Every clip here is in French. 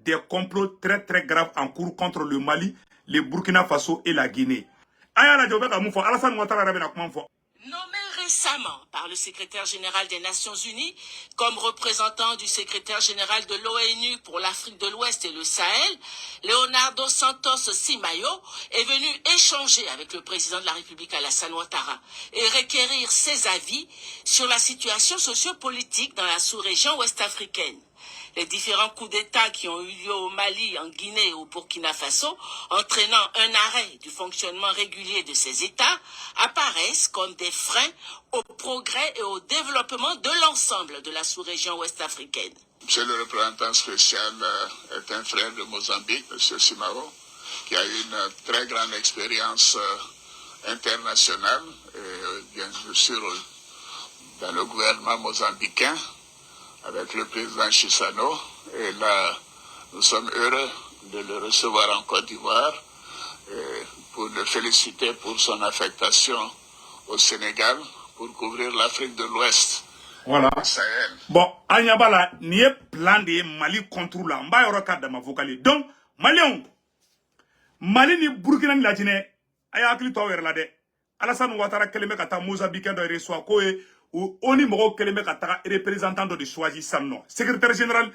des complots très très graves en cours contre le Mali, le Burkina Faso et la Guinée. Nommé récemment par le secrétaire général des Nations Unies comme représentant du secrétaire général de l'ONU pour l'Afrique de l'Ouest et le Sahel, Leonardo Santos Simayo est venu échanger avec le président de la République Alassane Ouattara et requérir ses avis sur la situation sociopolitique dans la sous-région ouest-africaine. Les différents coups d'État qui ont eu lieu au Mali, en Guinée et au Burkina Faso, entraînant un arrêt du fonctionnement régulier de ces États, apparaissent comme des freins au progrès et au développement de l'ensemble de la sous-région ouest-africaine. Monsieur le représentant spécial est un frère de Mozambique, Monsieur Simao, qui a eu une très grande expérience internationale, et bien sûr dans le gouvernement mozambicain, avec le président Chissano, et là, nous sommes heureux de le recevoir en Côte d'Ivoire, pour le féliciter pour son affectation au Sénégal, pour couvrir l'Afrique de l'Ouest. Voilà. Bon, Anyabala, n'y a plan de Mali contre la Mbayoroka de ma vocale. Donc, Malion, Mali ni Burkina ni la Guinée, Ayakli Tower la de, Alassane Ouattara Keleme Kata Mozambique de Ressoa Koe, ou Oni Moro Keleme Kata, représentant de choisi Samno. Secrétaire général,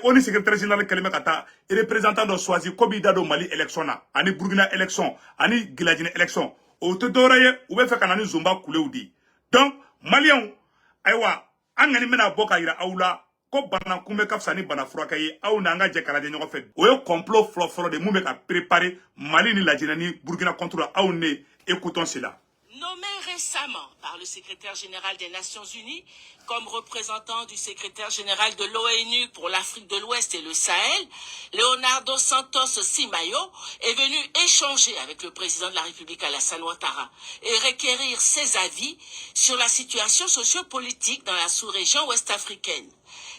Oni secrétaire général Keleme Kata, représentant de choisi Kobida do Mali élection, Ani Burkina élection, Ani Giladine élection. Au Todoraye, ou Befe Kanani Zumba Kuleudi. Donc, Malion, Aywa, Angani Mena Boka ira Aula, ko bana kumbe kapsani bana furaka ye aw nanga je kala de ɲɔgɔn fɛ o ye complot fɔlɔ de mun bɛ ka préparer Mali ni la Guinée ni Burkina contre aw ne écoutons cela. Nommé récemment par le secrétaire général des Nations Unies comme représentant du secrétaire général de l'ONU pour l'Afrique de l'Ouest et le Sahel, Leonardo Santos Simayo est venu échanger avec le président de la République Alassane Ouattara et requérir ses avis sur la situation sociopolitique dans la sous-région ouest-africaine.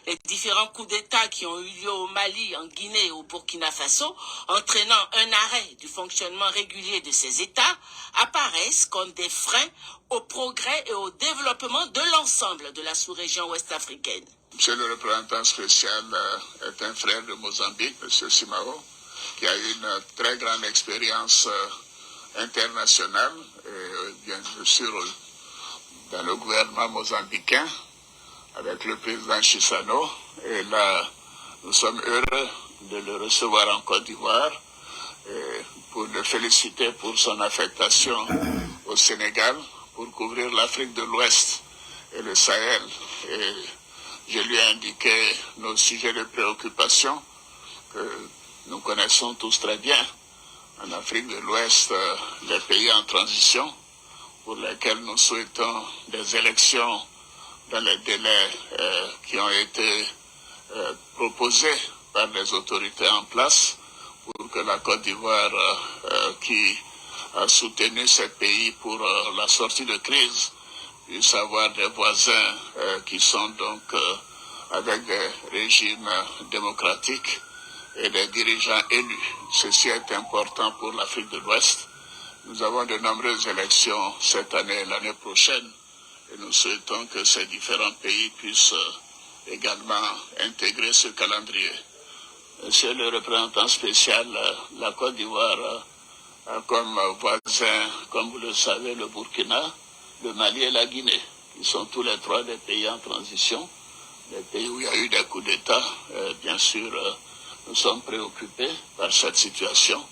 Les différents coups d'État qui ont eu lieu au Mali, en Guinée et au Burkina Faso, entraînant un arrêt du fonctionnement régulier de ces États, apparaissent comme des freins au progrès et au développement de l'ensemble de la sous-région ouest-africaine. Monsieur le représentant spécial est un frère de Mozambique, Monsieur Simao, qui a eu une très grande expérience internationale, et bien sûr dans le gouvernement mozambicain, avec le président Chissano, et là, nous sommes heureux de le recevoir en Côte d'Ivoire, pour le féliciter pour son affectation au Sénégal, pour couvrir l'Afrique de l'Ouest et le Sahel. Et je lui ai indiqué nos sujets de préoccupation, que nous connaissons tous très bien. En Afrique de l'Ouest, les pays en transition, pour lesquels nous souhaitons des élections dans les délais qui ont été proposés par les autorités en place, pour que la Côte d'Ivoire, qui a soutenu ces pays pour la sortie de crise, puisse avoir des voisins qui sont donc avec des régimes démocratiques et des dirigeants élus. Ceci est important pour l'Afrique de l'Ouest. Nous avons de nombreuses élections cette année et l'année prochaine. Et nous souhaitons que ces différents pays puissent également intégrer ce calendrier. Monsieur le représentant spécial, la Côte d'Ivoire a comme voisins, comme vous le savez, le Burkina, le Mali et la Guinée, qui sont tous les trois des pays en transition, des pays où il y a eu des coups d'État. Bien sûr, nous sommes préoccupés par cette situation.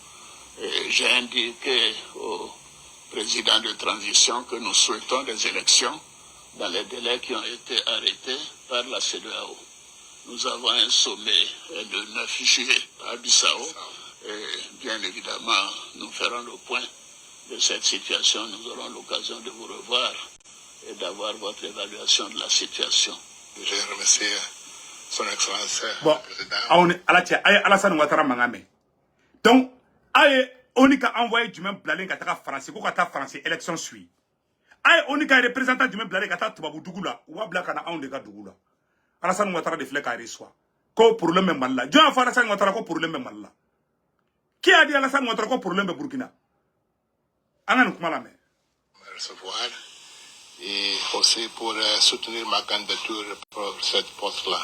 Et j'ai indiqué au président de transition que nous souhaitons des élections dans les délais qui ont été arrêtés par la CEDEAO. Nous avons un sommet le 9 juillet à Bissau et bien évidemment nous ferons le point de cette situation. Nous aurons l'occasion de vous revoir et d'avoir votre évaluation de la situation. Je remercie son Excellence bon, le Alassane Ouattara Mangame. Donc, on a envoyé du même blâle à France, pour que France élection suit. On a représentant du même blâle à Toubabou Dougoula, ou à Blakana, on est à Dougoula. Alassane Ouattara de Flek à Ressoa. Quoi pour le même mal là? Dieu a fait Alassane Ouattara pour le même mal là. Qui a dit Alassane Ouattara pour le même Burkina? Anan Koumalame. recevoir et aussi pour soutenir ma candidature pour cette poste-là.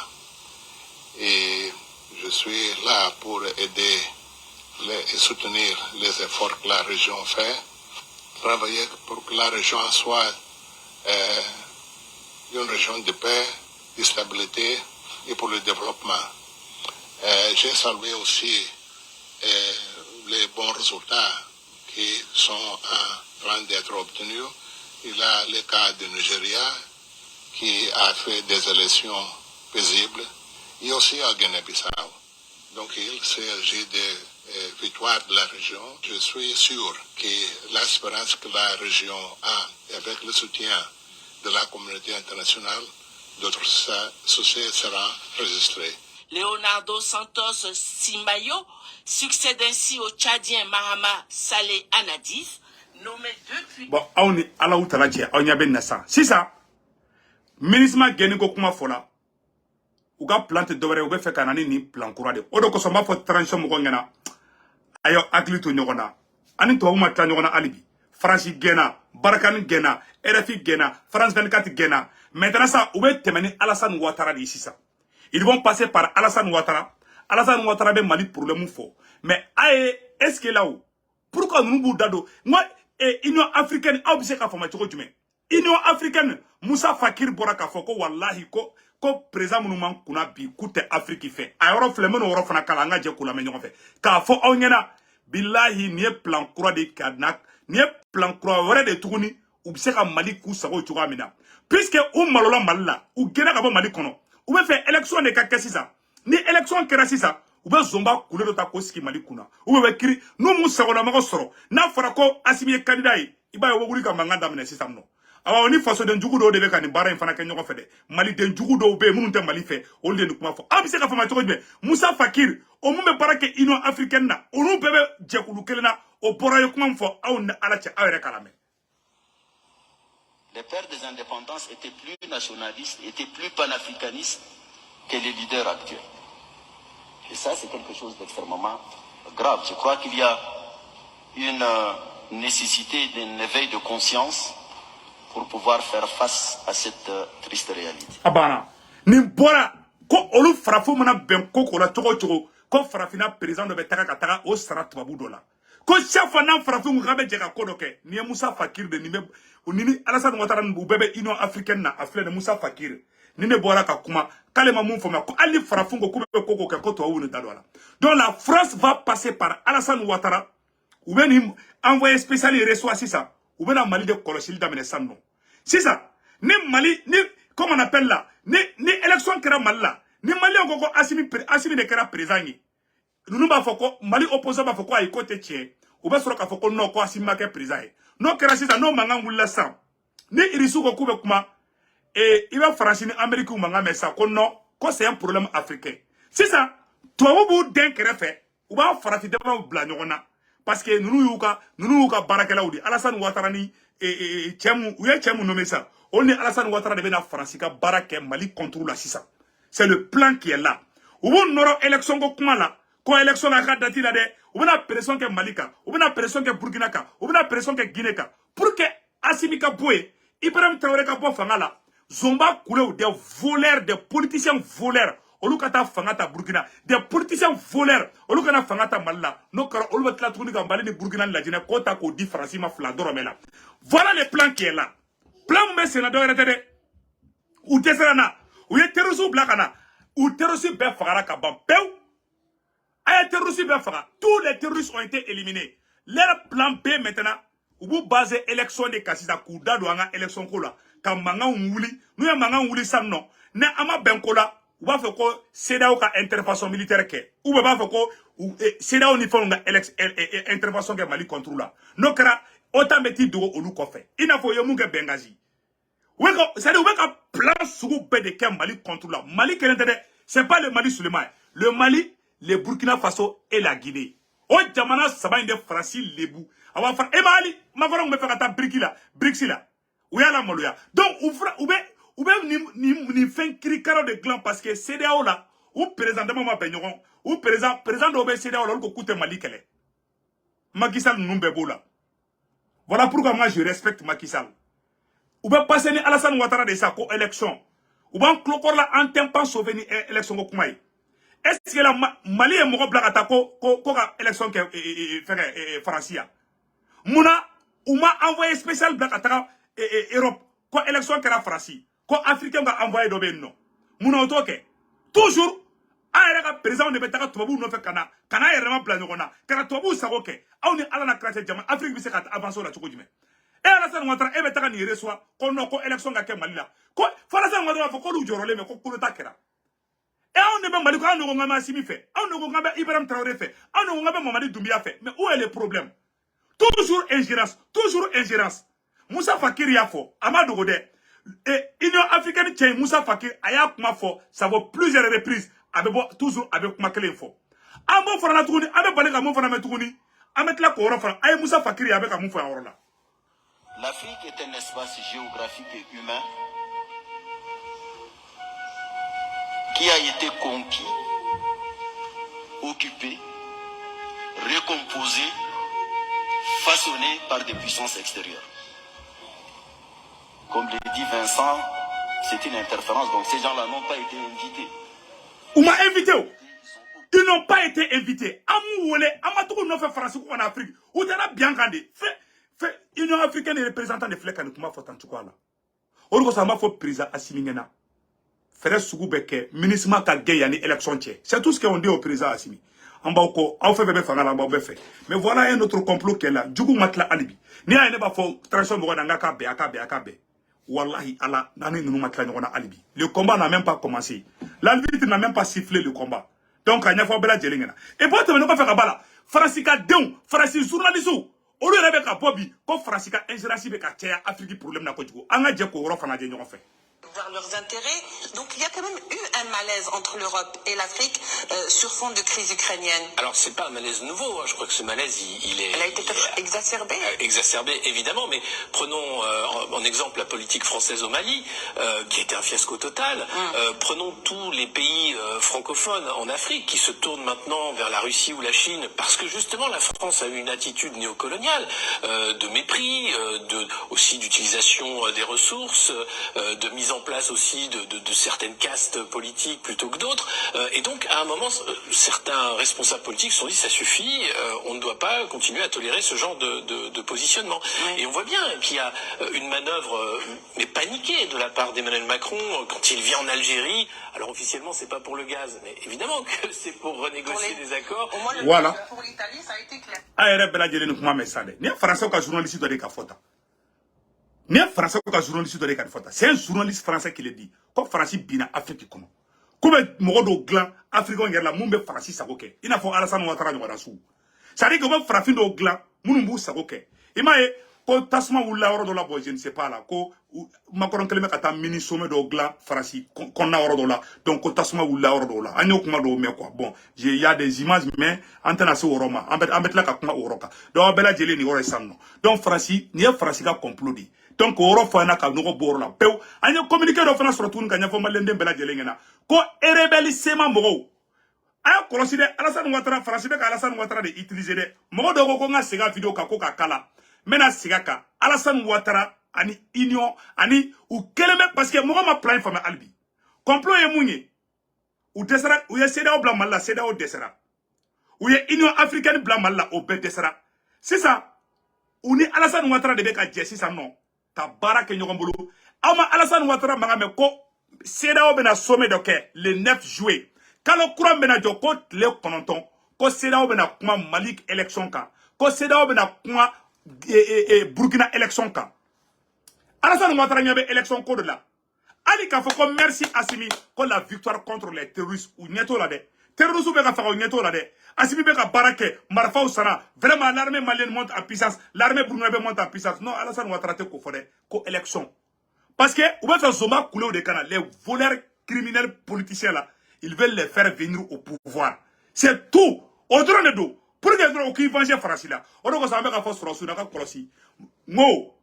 Et Je suis là pour aider et soutenir les efforts que la région fait, travailler pour que la région soit une région de paix, de stabilité et pour le développement. J'ai salué aussi les bons résultats qui sont en train d'être obtenus. Il y a le cas du Nigeria qui a fait des élections paisibles et aussi à Guinée-Bissau. Donc il s'agit de victoires de la région. Je suis sûr que l'espérance que la région a avec le soutien de la communauté internationale, d'autres succès sera enregistré. Leonardo Santos Simayo succède ainsi au Tchadien Mahama Saleh Anadif, nommé depuis... Bon, on est à la outre on y a ben nasa. Si ça, ministre gagné kuma fola, ou ga plante d'oré ou be fait kanani ni plan courade. Odo ko soma fo transition mo ngana. Ayo aglito nyogona. Ani to ma tan nyogona alibi. France gena, Barkan gena, RFI gena, France 24 gena. Maintenant ça, ou be temeni Alassane Ouattara di ça. Ils vont passer par Alassane Ouattara. Alassane Ouattara be Mali problème fort. Mais aye, est-ce que là où pourquoi nous boudado moi Union africaine a obligé ka fama toko jume. Union africaine Moussa Fakir Boraka foko wallahi ko président monument kuna bi kute Afrique fait. Ayoro flemeno woro fana kala nga je kula me ñofe. Ka fo onyena billahi ni plan croix de Kadnak, ni plan croix wore de tuguni ou se ka Mali ku sago tuga mina. Puisque ou malola malla ou gena ka bo Mali kono. Ou be fait élection de ka kesisa. Ni élection kera sisa ou be zomba couleur ta koski Mali kuna. Ou be kiri no mu sago na mako soro. Na fara ko asimi candidat yi iba yo wuri ka manganda mena sisa no. Awa oni faso den jugu do de be ka ni bara infana ke nyoko fede Mali den jugu do be munu te Mali fe o le ni kuma fo abi se ka fama to be Moussa Fakir o mu be barake Union africaine na o nu bebe jekulu kelena o bora yo kuma fo aw na alache awere kalame. Les pères des indépendances étaient plus nationalistes, étaient plus panafricanistes que les leaders actuels. Et ça, c'est quelque chose d'extrêmement grave. Je crois qu'il y a une nécessité d'un éveil de conscience pour pouvoir faire face à cette triste réalité. Abana, nimbora ko olu farafo mana ben ko la togo ko farafina président de betaka kataka o sara tubabu dola. Ko chafa na farafo ngabe jeka kodoke ni Moussa Fakir de ni Alassane Ouattara bu bebe Union africaine na afle de Moussa Fakir. Ni ne bora ka kuma kalema mun foma ko ali farafo ko be koko ke ko to wonu dadwala. Donc la France va passer par Alassane Ouattara ou ben envoyé spécial reçoit ça. Ou bien Mali de Kolochili d'amener ça non. C'est ça. Ni Mali, ni, comment on appelle là, ni élection qui est Mali là, ni Mali encore Assimi de Kera présent. Nous nous bafoko, Mali opposant bafoko à côté tien. Ou bien sur le cafoko non quoi Assimi qui est présent. Non Kera c'est ça, non mangan ou la sang. Ni irisu ko kube kuma, et il va franchir Amérique ou mangan mais ça, non, quoi c'est un problème africain. C'est ça. Toi au bout d'un Kera fait, ou bien farati devant blagnona. Parce que nous yuka barakela oudi Alassane Ouattara ni chemu ou chemu nommé ça on est Alassane Ouattara de bena francika barake Mali contrôle la sisa c'est le plan qui est là ou on aura élection ko kuma la ko élection la ka dati la de ou bena pression que Malika ou bena pression que Burkina ka ou bena pression que Guinée ka pour que Assimi ka boye Ibrahim Traoré ka bo fanga la zomba couleur des voleurs des politiciens voleurs Olukata fangata Burkina, des politiciens voleurs, Olukana fangata Malla, no kara Olubatla Tuni Gambali ni Burkina la Guinée, Kota ko di Francima Fladoromela. Voilà le plan qui est là. Plan mais sénateur retene. Ou Tesserana, ou yé terrorisme blakana, ou terrorisme befara kabam. Peu, aye terrorisme befara. Tous les terroristes ont été éliminés. Leur plan B maintenant, ou vous basez élection de Kassisa, Kouda douanga élection kola, kam manga ouli, nous y manga ouli sam non, ne ama benkola. Ou va faire quoi CEDEAO ka intervention militaire ke ou va faire quoi CEDEAO ni font intervention ke Mali contrôle là no kra autant metti do olu ko fait il n'a faut yo munga Benghazi ou ko c'est dire ou ka plan sous be de ke Mali contrôle là Mali que c'est pas le Mali seulement le Mali le Burkina Faso et la Guinée o jamana saba inde France lebu awa fa e Mali ma fara me faire ta brixi là ou ya la moluya donc ou bien ni fin cricaro de gland parce que CEDEAO là ou présentement ma benyoron ou président de CEDEAO là ko coûte Mali kele Macky Sall numbebo là voilà pourquoi moi je respecte Macky Sall ou bien passer ni Alassane Ouattara de sa élection ou bien clokor là en temps souvenir élection ko kumai est-ce que la Mali est mort blagata ko élection que Francia Mouna ou m'a envoyé spécial blagata Europe ko élection que la Francie ko africain va envoyer do ben non Mouna otoke toujours a ka président ne betaka tobabu no fe kana vraiment plan ngona kana tobabu sagoke awni ala na classe jama Afrique bi se ka avancer la chukujime e Alassane Ouattara e betaka ni reçoit ko no ko élection ga ke Mali la ko Alassane Ouattara fa ko lu jorole me ko ko takera et on ne peut pas dire qu'on a Massimi fait, on ne peut pas Ibrahim Traoré fait, on ne peut pas Mamadi Doumbia fait. Mais où est le problème? Toujours ingérence, toujours ingérence. Moussa Fakir y a fait, Amadou Godé. Et l'Union africaine tient Moussa Fakir, Aya Kumafo, ça vaut plusieurs reprises, avec toujours avec Makele Fo. Amon Fana Touni, avec Balek Amon Fana Touni, avec la Koran, Aya Moussa Fakir avec Amon Fana. L'Afrique est un espace géographique et humain qui a été conquis, occupé, recomposé, façonné par des puissances extérieures. Comme le dit Vincent, c'est une interférence, donc ces gens-là n'ont pas été invités. On m'a invité. Ils n'ont pas été invités. Amouole, Amatou n'a fait France en Afrique. Ou t'en as bien gardé. Fait Union africaine et représentant des flecs à nous, comment faut en tout cas là. Or, ça m'a fait prise à Simingena. Frère Sougubeke, ministre ka gay yani élection tché. C'est tout ce qu'on dit au président Assimi. En bas ko, on fait bébé fangala, on fait. Mais voilà un autre complot qui est là. Djougou matla alibi. Ni a pas faux transition de Rwanda akabe. Wallahi Allah, nani nous matla n'ona alibi. Le combat n'a même pas commencé. L'arbitre n'a même pas sifflé le combat. Donc il y a fois bela djelingena. Et pour te mener faire kabala. Francika deon, Francis journaliste. Au lieu de faire Bobby, comme Francika ingérence beka tché Afrique problème na ko djougou. Anga djeko oro fana djenyo fait. Vers leurs intérêts. Donc il y a quand même eu un malaise entre l'Europe et l'Afrique sur fond de crise ukrainienne. Alors c'est pas un malaise nouveau, hein. Je crois que ce malaise Elle a été exacerbée. Exacerbé évidemment, mais prenons en exemple la politique française au Mali, qui a été un fiasco total. Prenons tous les pays francophones en Afrique qui se tournent maintenant vers la Russie ou la Chine parce que justement la France a eu une attitude néocoloniale de mépris, aussi d'utilisation des ressources, de mise en place aussi de certaines castes politiques plutôt que d'autres. Et donc, à un moment, certains responsables politiques se sont dit, ça suffit, on ne doit pas continuer à tolérer ce genre de positionnement. Oui. Et on voit bien qu'il y a une manœuvre, mais paniquée de la part d'Emmanuel Macron quand il vient en Algérie. Alors, officiellement, c'est pas pour le gaz, mais évidemment que c'est pour renégocier des accords. Au moins, voilà. Pour l'Italie, ça a été clair. C'est un journaliste français qui le dit. Comme France bina Afrique comme. Comme Mogodo glan Africain y a la mumbe France sagoke. Il n'a pas Alassane Ouattara n'aura sous. Ça dit que comme Frafin do glan munumbu sagoke. Il m'a ko tasma wula oro do la bo je ne sais pas là ko Macron keleme kata mini sommet do glan France qu'on a oro do la donc ko tasma wula oro do la. Anyo kuma do me quoi. Bon, il y a des images mais antena se oroma. Ambet la ka kuma oroka. Donc bela jeli ni oro sanno. Donc France ni France ka complodi. Donc oro fana ka no boro la pew anya communiquer do fana surtout ka nya fo malende bela jelengena ko erebeli sema mogo aya koloside Alassane Ouattara France be ka Alassane Ouattara de utiliser de mogo do ko nga sega video ka ko ka kala mena siga ka Alassane Ouattara ani union ani ou keleme parce que mogo ma plan fama albi complot ye munye ou desera ou ye seda o bla malla seda o desera ou ye union africaine bla malla o be desera c'est ça ou ni Alassane Ouattara de be ka jesi ça non ta barake ñogon bulu ama Alassane Ouattara mangame ko CEDEAO bena sommet de ke le 9 juillet kalo kuran bena jo ko le kononton ko CEDEAO bena kuma Malik élection ka ko CEDEAO bena kuma Burkina élection ka Alassane Ouattara ñabe élection ko de la ali ka fo ko merci Assimi ko la victoire contre les terroristes ou ñeto la de terroristes be ka fa ko ñeto la de Assimi be ka barake marfa sana vraiment l'armée malienne monte en puissance l'armée burkinabé monte en puissance non Alassane Ouattara te ko fodé ko élection parce que ou va faire Zoma couler des canaux les voleurs criminels politiciens là ils veulent les faire venir au pouvoir c'est tout au drone de dos pour que les qui venger France là on doit savoir que force France n'a pas colossé mo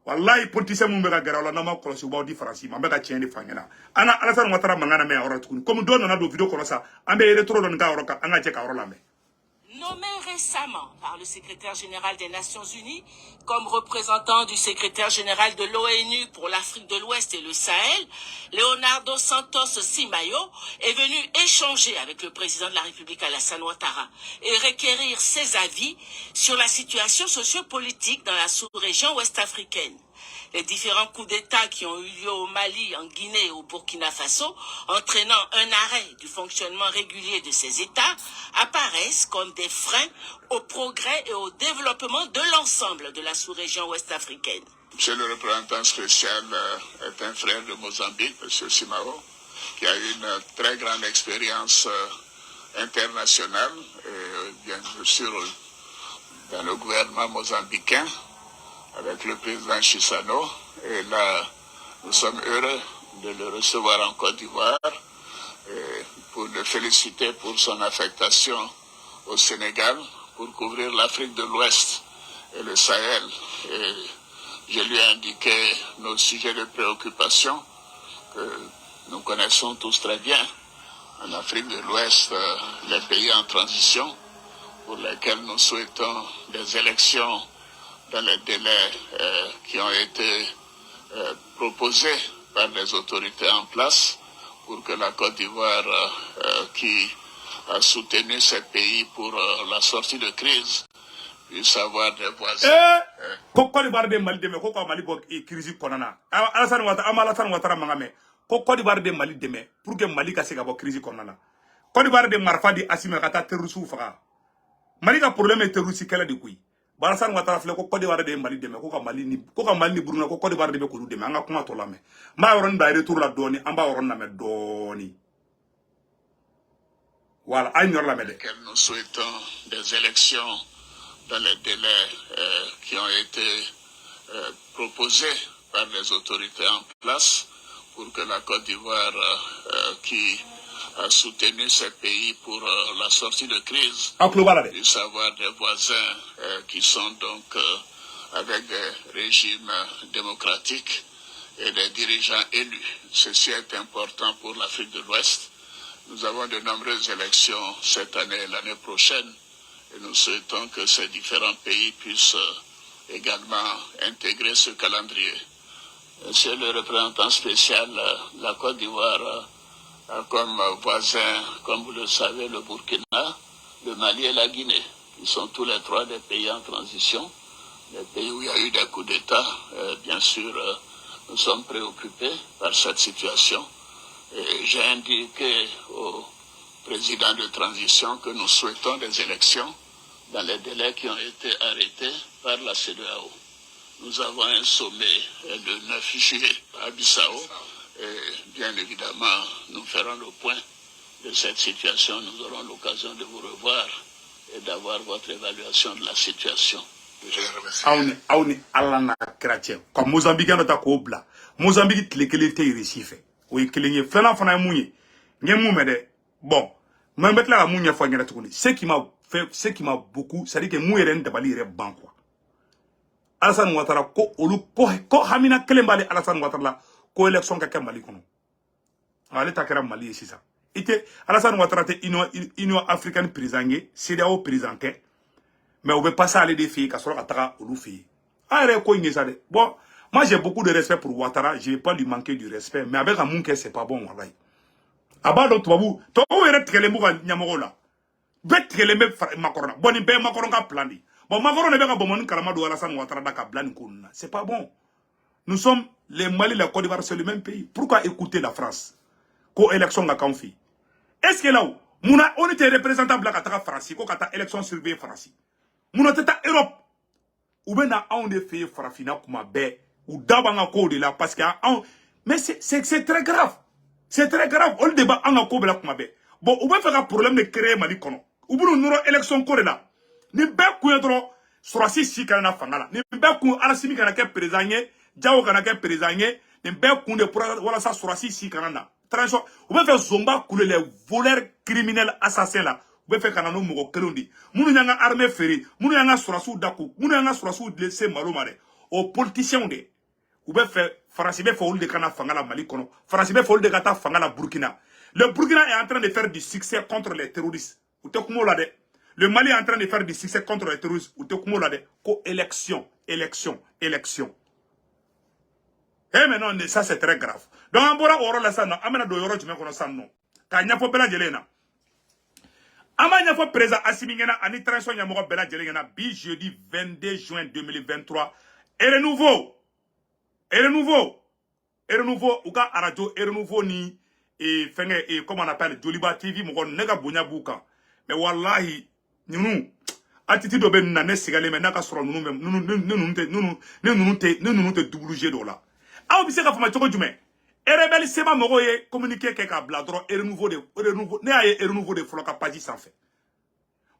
wallahi politiciens mun be ka gara la na ma colossé ba di France ma be ka tiens de fangena ana Alassane Ouattara mangana me oro tukuni comme do na do vidéo ko ça ambe retro don ka oro ka anga je ka oro lambe Nommé récemment par le secrétaire général des Nations Unies comme représentant du secrétaire général de l'ONU pour l'Afrique de l'Ouest et le Sahel, Leonardo Santos Simayo est venu échanger avec le président de la République Alassane Ouattara et requérir ses avis sur la situation sociopolitique dans la sous-région ouest-africaine. Les différents coups d'État qui ont eu lieu au Mali, en Guinée et au Burkina Faso, entraînant un arrêt du fonctionnement régulier de ces États, apparaissent comme des freins au progrès et au développement de l'ensemble de la sous-région ouest-africaine. Monsieur le représentant spécial est un frère de Mozambique, M. Simao, qui a eu une très grande expérience internationale, et bien sûr dans le gouvernement mozambicain, avec le président Chissano, et là, nous sommes heureux de le recevoir en Côte d'Ivoire pour le féliciter pour son affectation au Sénégal pour couvrir l'Afrique de l'Ouest et le Sahel. Et je lui ai indiqué nos sujets de préoccupation que nous connaissons tous très bien. En Afrique de l'Ouest, les pays en transition pour lesquels nous souhaitons des élections dans les délais qui ont été proposés par les autorités en place pour que la Côte d'Ivoire, qui a soutenu ces pays pour la sortie de crise, puisse avoir des voisins. Côte d'Ivoire de Mali deme ko Mali bo crise konana Alassane Ouattara mangame ko Côte d'Ivoire de Mali deme pour que Mali ka se ka bo crise konana Côte d'Ivoire de Marfa di Assimi kata terrorisme faga Mali ka problème terroriste kala de kuyi Alassane Ouattara fle ko Côte d'Ivoire de Mali deme ko ka Mali ni Burkina ko Côte d'Ivoire de ko lu deme anga kuma to lame ma yoron da retour la doni amba yoron na me doni voilà ay ñor la me de nous souhaitons des élections dans les délais qui ont été proposés par les autorités en place pour que la Côte d'Ivoire, qui a soutenu ces pays pour la sortie de crise, puisse avoir des voisins qui sont donc avec des régimes démocratiques et des dirigeants élus. Ceci est important pour l'Afrique de l'Ouest. Nous avons de nombreuses élections cette année et l'année prochaine. Et nous souhaitons que ces différents pays puissent également intégrer ce calendrier. Monsieur le représentant spécial, la Côte d'Ivoire a comme voisins, comme vous le savez, le Burkina, le Mali et la Guinée, qui sont tous les trois des pays en transition, des pays où il y a eu des coups d'État. Bien sûr, nous sommes préoccupés par cette situation. Et j'ai indiqué au président de transition que nous souhaitons des élections dans les délais qui ont été arrêtés par la CEDEAO. Nous avons un sommet le 9 juillet à Bissau et bien évidemment nous ferons le point de cette situation. Nous aurons l'occasion de vous revoir et d'avoir votre évaluation de la situation. Aouni Alana Kratien, comme Mozambique n'a ko bla. Mozambique le kelete irisife. Oui, kelenye flana fana mouye. Nye moumede. Bon, mais mettre la mounya fa ngara tukuni. Ce qui m'a beaucoup, c'est que mouye ren dabali re ban quoi. Alassane Ouattara ko olu ko hamina kelembali Alassane Ouattara la ko élection ka ke Mali kono. Ale takera Mali c'est ça. Ite Alassane Ouattara te Union africaine prisonnier, CEDEAO présenté. Mais on veut pas ça aller des filles, qu'à soit à ou filles. Ah, bon, moi j'ai beaucoup de respect pour Ouattara, je vais pas lui manquer du respect, mais avec un monde c'est pas bon, voilà. Aba donc toi, toi, où est le mouga Niamola? Bête que les mecs Macron, bon, il paye Macron a plané. Bon, Macron n'est pas bon, Karamado Alassane Ouattara d'Aka Blan Kouna. C'est pas bon. Nous sommes les Mali, la Côte d'Ivoire, c'est le même pays. Pourquoi écouter la France? Co-élection à Kanfi. Est-ce que là où, on était représentant de la France, qu'on a élection surveillée France? Muna teta Europe ou ben na on de fait farafina kuma be ou dabanga ko de là parce que mais c'est très grave. C'est très grave. On débat en ko bela kuma be. Bon, ou ben faire un problème de créer Mali kono. Ou bu no élection ko de là. Ni be ku yedro sorasi si kana fangala. Ni be ku alasimi kana ke président, jawo kana ke président, ni be ku de pour wala sa sorasi si kana na. Transition, ou ben faire zomba couler les voleurs criminels assassins là. Vous pouvez faire un mot kelundi. Munu yanga armée ferrée, munu yanga surasu daku, munu yanga surasu laisser malo mare. Aux politiciens de. Vous pouvez faire France be faut de kana fangala Mali kono. France be faut de kata fangala Burkina. Le Burkina est en train de faire du succès contre les terroristes. Vous te kumo là de. Le Mali est en train de faire des succès contre les terroristes. Ou te kumo la de ko élection. Eh mais non, ça c'est très grave. Donc on bora oro la ça non, amena do yoro jime kono ça non. Ka nyafo bela jelena. Ama nyafo président Assimi ngena ani transition nyamoko bela jelena bi jeudi 22 juin 2023. Et le nouveau ou ka radio et le nouveau ni et fenge et comment on appelle Joliba TV mo nega bonya buka. Mais wallahi nous attitude do ben na ne sigale mais naka soro nous te double do la. Aw bi se ka fama choko jume. E rebelle sema mogo ye communiquer ke ka bla dro e renouveau ne aye e renouveau de floka page sans fait.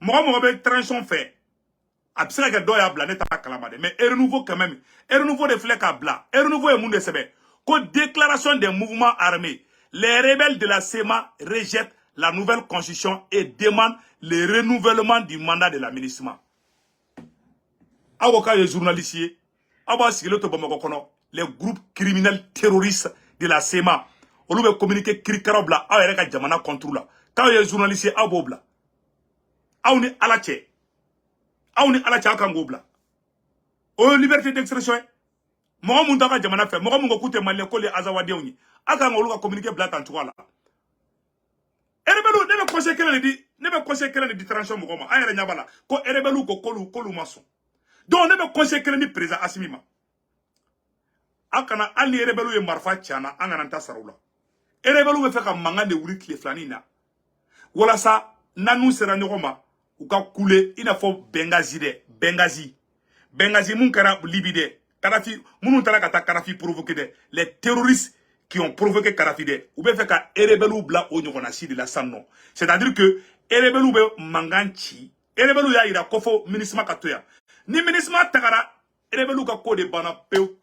Mogo be transition fait. Absira ke do ya bla ne ta kalama de mais e renouveau quand même. E renouveau de flek à bla. E renouveau e monde sebe. Ko déclaration des mouvements armés. Les rebelles de la SEMA rejettent la nouvelle constitution et demandent le renouvellement du mandat de l'aménagement. Avocat et journalistes, les groupes criminels terroristes de la SEMA, on veut communiquer Krikarabla, Aereka Jamana contre là. Quand les journalistes, Abobla, Aouni Alache, Akangobla. Oh, liberté d'expression. Moi, mon daka Jamana fait, moi, mon goûte malien collé Azawadeoni. Akangoluka communiquer Blat en toi là. Erebelu, ne me conseille qu'elle dit transition Mugoma, Aere Nyabala, ko Erebelu ko kolu mason. Donc, ne me conseille qu'elle dit président Assimima. Akana ali Erebelu e marfa tiana, angananta saroula. Erebelu me fait ka manga de wuri kle flanina. Wala sa, nanou sera nyogoma, ou ka koule, il faut Benghazi. Benghazi moun kara libide. Kadhafi, moun tala kata Kadhafi provoqué de. Les terroristes qui ont provoqué Kadhafi de. Ou bien fait ka Erebelu bla o nyogona de la sanno. C'est-à-dire que Erebelu be manganchi. Erebelu ya ira kofo minisma katoya. Ni minisma takara, Erebelu ka kode bana peu.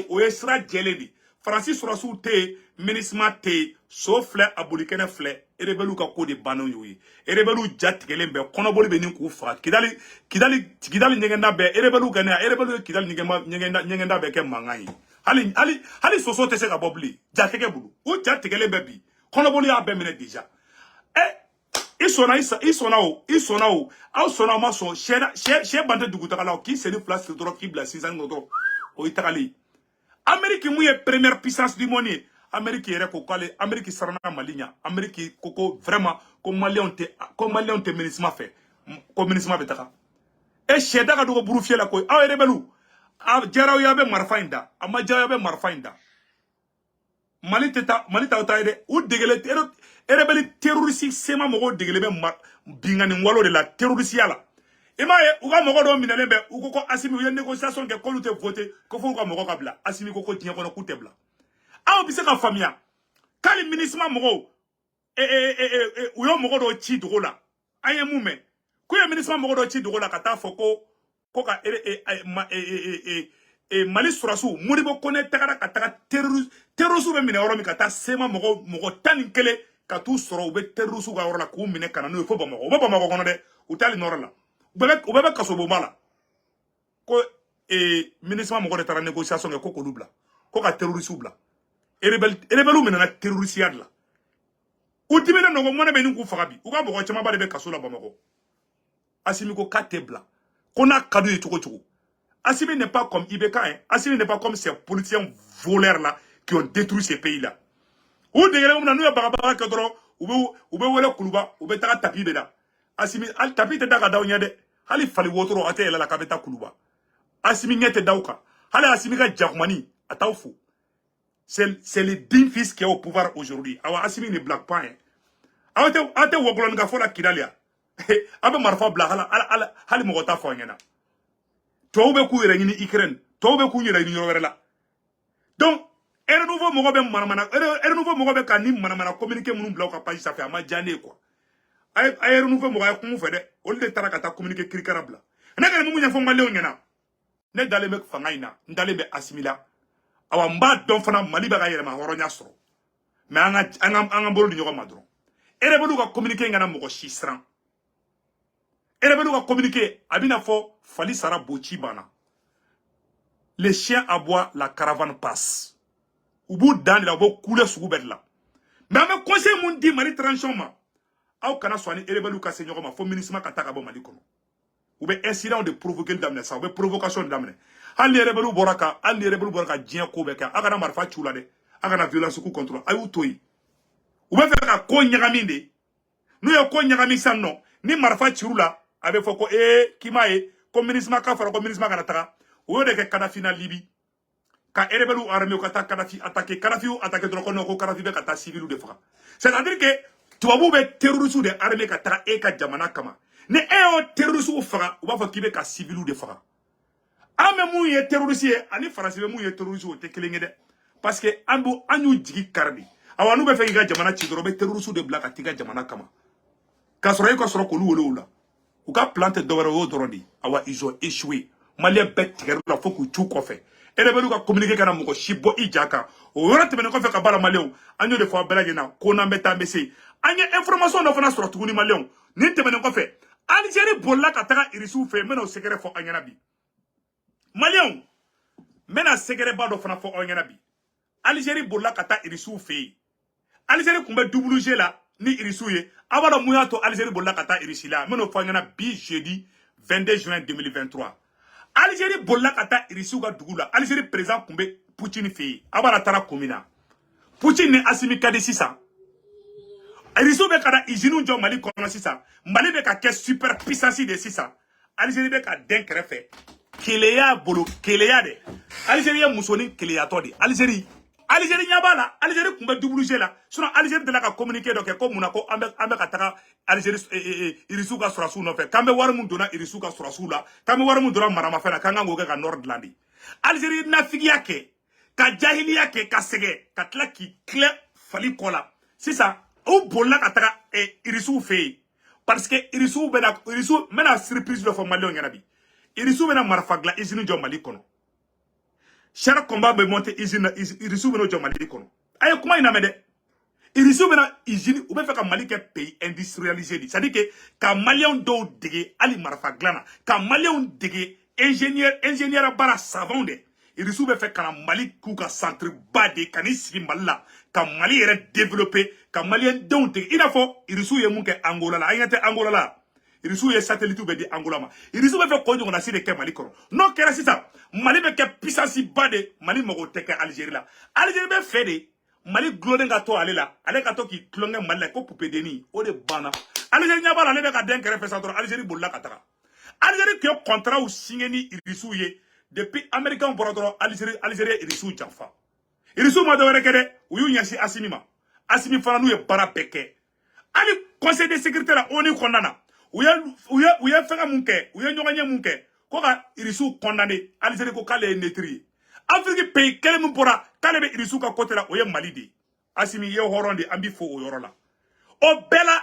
O esra jeledi. Francis Rossou te, minisma te, so flè abolikene flè, Erebelu ka kode bana yoyi. Erebelu jatikelen be, konoboli be ninku fa. Kidali nyengenda be, Erebelu gane, Erebelu kidali nyengenda be ke mangayi. Hali soso te se ka bobli, jakeke bulu. O jatikelen be bi, konoboli ya be mene deja. Ils sont là, ma son, chez Bande du Goutakala, qui s'est dit place de drogue, qui blesse 6 ans de drogue, au Italie. Amérique, mouille, première puissance du monde. Amérique, est kokale, Amérique, sarana maligna, Amérique, koko, vraiment, comme Malien te ministre fait, comme ministre betaka. Et chez Daga do Bouroufier la koi, ah, rebelu, ah, Jarao yabe marfainda, ama Jarabe marfainda. Malita otaide, ou degele, Erebeli terroriste sema mogo degelebe bingani ngwalo de la terroriste yala. Emaye uga mogo do minalembe ukoko Assimi uye négociation ke kolute voter ko fo uga mogo kabla Assimi koko tinya kono kutebla. Aw bise ka famia. Kali ministre mogo uyo mogo do chi dola. Aye mume. Ku ye ministre mogo do chi dola kata foko koka Mali surasu muribo kone takara kataka terroriste be mina oromi kata sema mogo taninkele ka tu soro be terrusu ga orla ku mine kana no fo bamako ba bamako kono de utali norla ubebe kaso bo mala ko ministre mo ko de tara négociation ke ko dubla ko ka terroriste bla rebelu mena na terroriste yadla utimena no mo na be nku fagabi uga mo ko chama ba de be kaso la bamako Assimi ko katebla kona kadu e choko Assimi n'est pas comme Ibeka hein. Assimi n'est pas comme ces politiciens voleurs là qui ont détruit ces pays là. Ou de nous nous bagaba kadro ube wele kuluba ube taka tapi beda Assimi al tapi te daga dawnya de hali fali wotoro ate la kabeta kuluba Assimi ngete dawka hali Assimi ka jakmani atawfu c'est le digne fils qui est au pouvoir aujourd'hui awa Assimi ne blague pas hein ate wogolon ga fola kidalia abe marfa bla hala hali mogota fo nyana to ube ku yere ni Ukraine to ube ku yere ni yorela donc et nouveau mogobe manamana et nouveau mogobe kani manamana communiquer munu bla ka page ça fait ama jane quoi ay nouveau mogobe ko mu fede o le tarakata communiquer Krikarabla na ga mu nya fo ngale onyana ne dale mek fangaina ndale be Assimila awa mba don fana Mali ba ga yere ma horonya soro mais anga bolu nyogo madron et rebelu ka communiquer ngana mogo shisran et rebelu ka communiquer abina fo fali sara bochi bana les chiens aboient, la caravane passe. Au bout d'un la bo coule sous bedla. Mais me conseil mon dit Mali tranchon ma. aw kana sɔn ni rebelle ka se ɲɔgɔn ma fo MINUSMA ka taa ka bɔ Mali kɔnɔ u bɛ incident de provoquer daminɛ sa u bɛ provocation daminɛ hali ni rebelle bɔra ka diɲɛ ko bɛɛ kɛ a kana marifa ci u la dɛ a kana violence ku contre a y'u to yen u bɛ fɛ ka ko ɲagami de n'u ye ko ɲagami san nɔ ni marifa ci u la a bɛ fɔ ko k'i m'a ye ko MINUSMA ka fara ko MINUSMA kana taga o y'o de kɛ Kadhafi na Libi ka rebelle armée ka taa Kadhafi attaquer dɔrɔn ko non ko Kadhafi bɛ ka taa civil de faga c'est-à-dire que tubabu bɛ terroriste de armée ka taga ka jamana kama ni y'o terroriste faga u b'a fɔ k'i bɛ ka civil de faga an bɛ mun ye terroriste ye ani Faransi bɛ mun ye terroriste o tɛ kelen ye dɛ parce que an y'u jigi kari de awa n'u bɛ fɛ k'i ka jamana ci dɔrɔn u bɛ terroriste de bila ka t'i ka jamana kama k'a sɔrɔ e ka sɔrɔ k'olu wele o la u ka plan tɛ dɔwɛrɛ o y'o dɔrɔn de awa ils ont échoué maliyɛn bɛɛ tigɛr'u la fo k'u c'u kɔfɛ rebelle ka communiquer kana mɔgɔ si bɔ i ja kan o yɔrɔ tɛmɛnen kɔfɛ ka bala maliyɛnw an y'o de fɔ a bɛɛ lajɛlen ko n'an bɛ taa an bɛ se an ye information dɔ fana sɔrɔ tuguni maliyɛnw nin tɛmɛnen kɔfɛ Algérie bolila ka taga irisiw fɛ n bɛna o secret fɔ an ɲɛna bi maliyɛnw n bɛna secret ba dɔ fana fɔ aw ɲɛna bi Algérie bolila ka taa irisiw fɛ yen Algérie tun bɛ WG la ni irisiw ye a b'a dɔn mun y'a to Algérie bolila ka taa irisi la n bɛna o fɔ an ɲɛna bi jeudi 22 juin 2023 Algérie bolila ka taa irisiw ka dugu la Algérie président tun bɛ Poutine fɛ yen a b'a la taara kun min na Poutine ni Assimi ka di sisan irisiw bɛ ka na usine jɔ Mali kɔnɔ sisan Mali bɛ ka kɛ super puissance de sisan Algérie bɛ ka den kɛrɛfɛ keleya bolo keleya de Algérie ye musonin keleyatɔ de Algérie ɲɛ b'a la Algérie tun bɛ WG la sinon Algérie delila ka communiqué dɔ kɛ ko mun na ko an bɛ ka taga Algérie irisiw ka sɔrɔsiw nɔfɛ k'an bɛ wari min donna irisiw ka sɔrɔsiw la k'an bɛ wari min donna maramafɛn na k'an kan k'o kɛ ka nord dilan de Algérie nafigiya kɛ ka jahiliya kɛ ka sɛgɛn ka tila k'i tilen fali kɔ la sisan u bolila ka taga irisiw fɛ yen parce que irisiw n bɛna surprise dɔ fɔ maliyɛnw ɲɛna bi irisiw bɛna marifa dilan usine jɔ Mali kɔnɔ char combat bɛ monter usine irisiw bɛna jɔ Mali kɔnɔ a ye kuma in lamɛn dɛ irisiw bɛna usine u bɛ fɛ ka Mali kɛ pays industrialisé de c'est à dire que ka maliyɛnw dɔw dege hali marifa dilan na ka maliyɛnw dege ingénieur baara savant de irisiw bɛ fɛ ka na Mali k'u ka centre ba de ka n'i sigi Mali la ka Mali yɛrɛ développer ka maliyɛn denw dege i n'a fɔ irisiw ye mun kɛ Angola la an ɲɛ tɛ Angola la irisiw ye satellite bɛ di Angola ma irisiw bɛ fɛ k'o ɲɔgɔnna si de kɛ Mali kɔnɔ n'o kɛra sisan Mali bɛ kɛ puissance ba de Mali mago tɛ kɛ Algérie la Algérie bɛ fɛ de Mali gulonnen ka to ale la ale ka to k'i tulonkɛ Mali la ko pupedenni o de banna Algérie ɲɛ b'a la ale bɛ ka den kɛrɛfɛ sa dɔrɔn Algérie bolila ka taga Algérie tun ye contrat signé ni irisiw ye depuis américain bɔra dɔrɔn Algérie ye irisiw janfa irisiw ma dɔwɛrɛ kɛ dɛ u y'u ɲɛsin Assimi ma Assimi fana n'u ye baara bɛɛ kɛ hali conseil de sécurité la ONU kɔnɔna na u ye fɛngɛ mun kɛ u ye ɲɔgɔn ye mun kɛ ko ka irisiw condamné Algérie ko k'ale ye neutre ye Afrique pays kelen min bɔra k'ale bɛ irisiw ka côté la o ye Mali de Assimi ye hɔrɔn de an bɛ fɔ o yɔrɔ la o bɛɛ la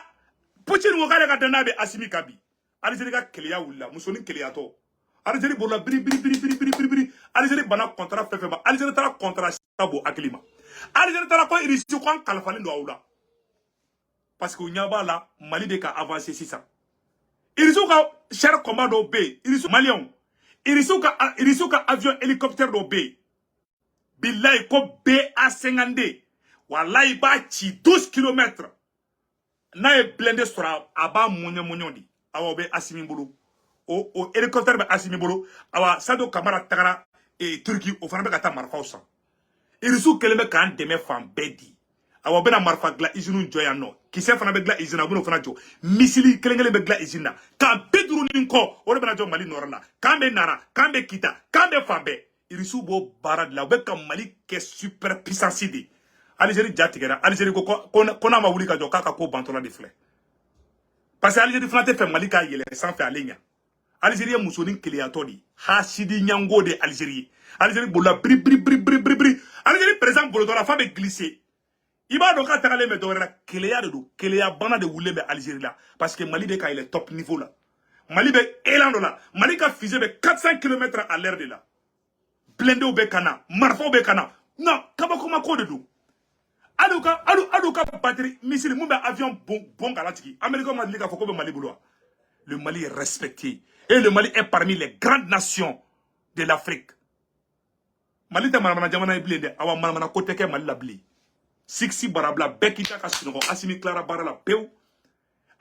Poutine ko k'ale ka danaya bɛ Assimi kan bi Algérie ka keleya wulila musonin keleyatɔ Algérie bɔra biri Algérie bana contrat fɛn fɛn ma Algérie taara contrat ka bɔ hakili ma Algérie taara ko irisiw kan kalifalen don aw la parce que u ɲɛ b'a la Mali bɛ ka avancer sisan irisiw ka char combat dɔw bɛ yen irisiw maliyɛnw irisiw ka avion hélicoptère dɔw bɛ yen bilayi ko BA-52 walayi b'a ci 12 km n'a ye blindé sɔrɔ a b'a mɔɲɛ de awa o bɛ Assimi bolo o hélicoptère bɛ Assimi bolo awa Sado Kamara tagara Turki o fana bɛ ka taa marifaw san irisiw kelen bɛ k'an dɛmɛ fan bɛɛ di awa bɛna marifa dilan usine jɔ yan nɔ kisɛ fana bɛ dilan usine na u bɛna o fana jɔ misili kelen kelen bɛ dilan usine na k'an 50 ni kɔ o de bɛna jɔ Mali nɔrɔ la k'an bɛ Nara k'an bɛ Kita k'an bɛ fan bɛɛ irisiw b'o baara de la u bɛ ka Mali kɛ super puissance de Algérie ja tigɛra Algérie ko n'a ma wuli ka jɔ k'a ka ko bantɔla de filɛ parce que Algérie fana tɛ fɛ Mali ka yɛlɛ sanfɛ ale ɲɛ Algérie ye musonin keleyatɔ de hasidi ɲango de Algérie Algérie bolila biri Algérie président bolotɔ la fa bɛ glisser i b'a dɔn k'a tagalen bɛ dɔwɛrɛ la keleya de don keleya bana de wulilen bɛ Algérie la parce que Mali bɛ ka yɛlɛ top niveau la Mali bɛ élan dɔ la Mali ka fusée bɛ 400 km à l'heure de la blindéw bɛ ka na marifaw bɛ ka na non kabakoma ko de don hali u ka batterie missile mun bɛ avion bon k'a latigi américain ma deli k'a fɔ ko bɛ Mali bolo wa le Mali est respecté et le Mali est parmi les grandes nations de l'Afrique Mali tɛ manamana jamana ye bilen dɛ awa manamana ko tɛ kɛ Mali la bilen Sixi barabla bɛɛ k'i ta ka sunɔgɔ Assimi tilara baara la pewu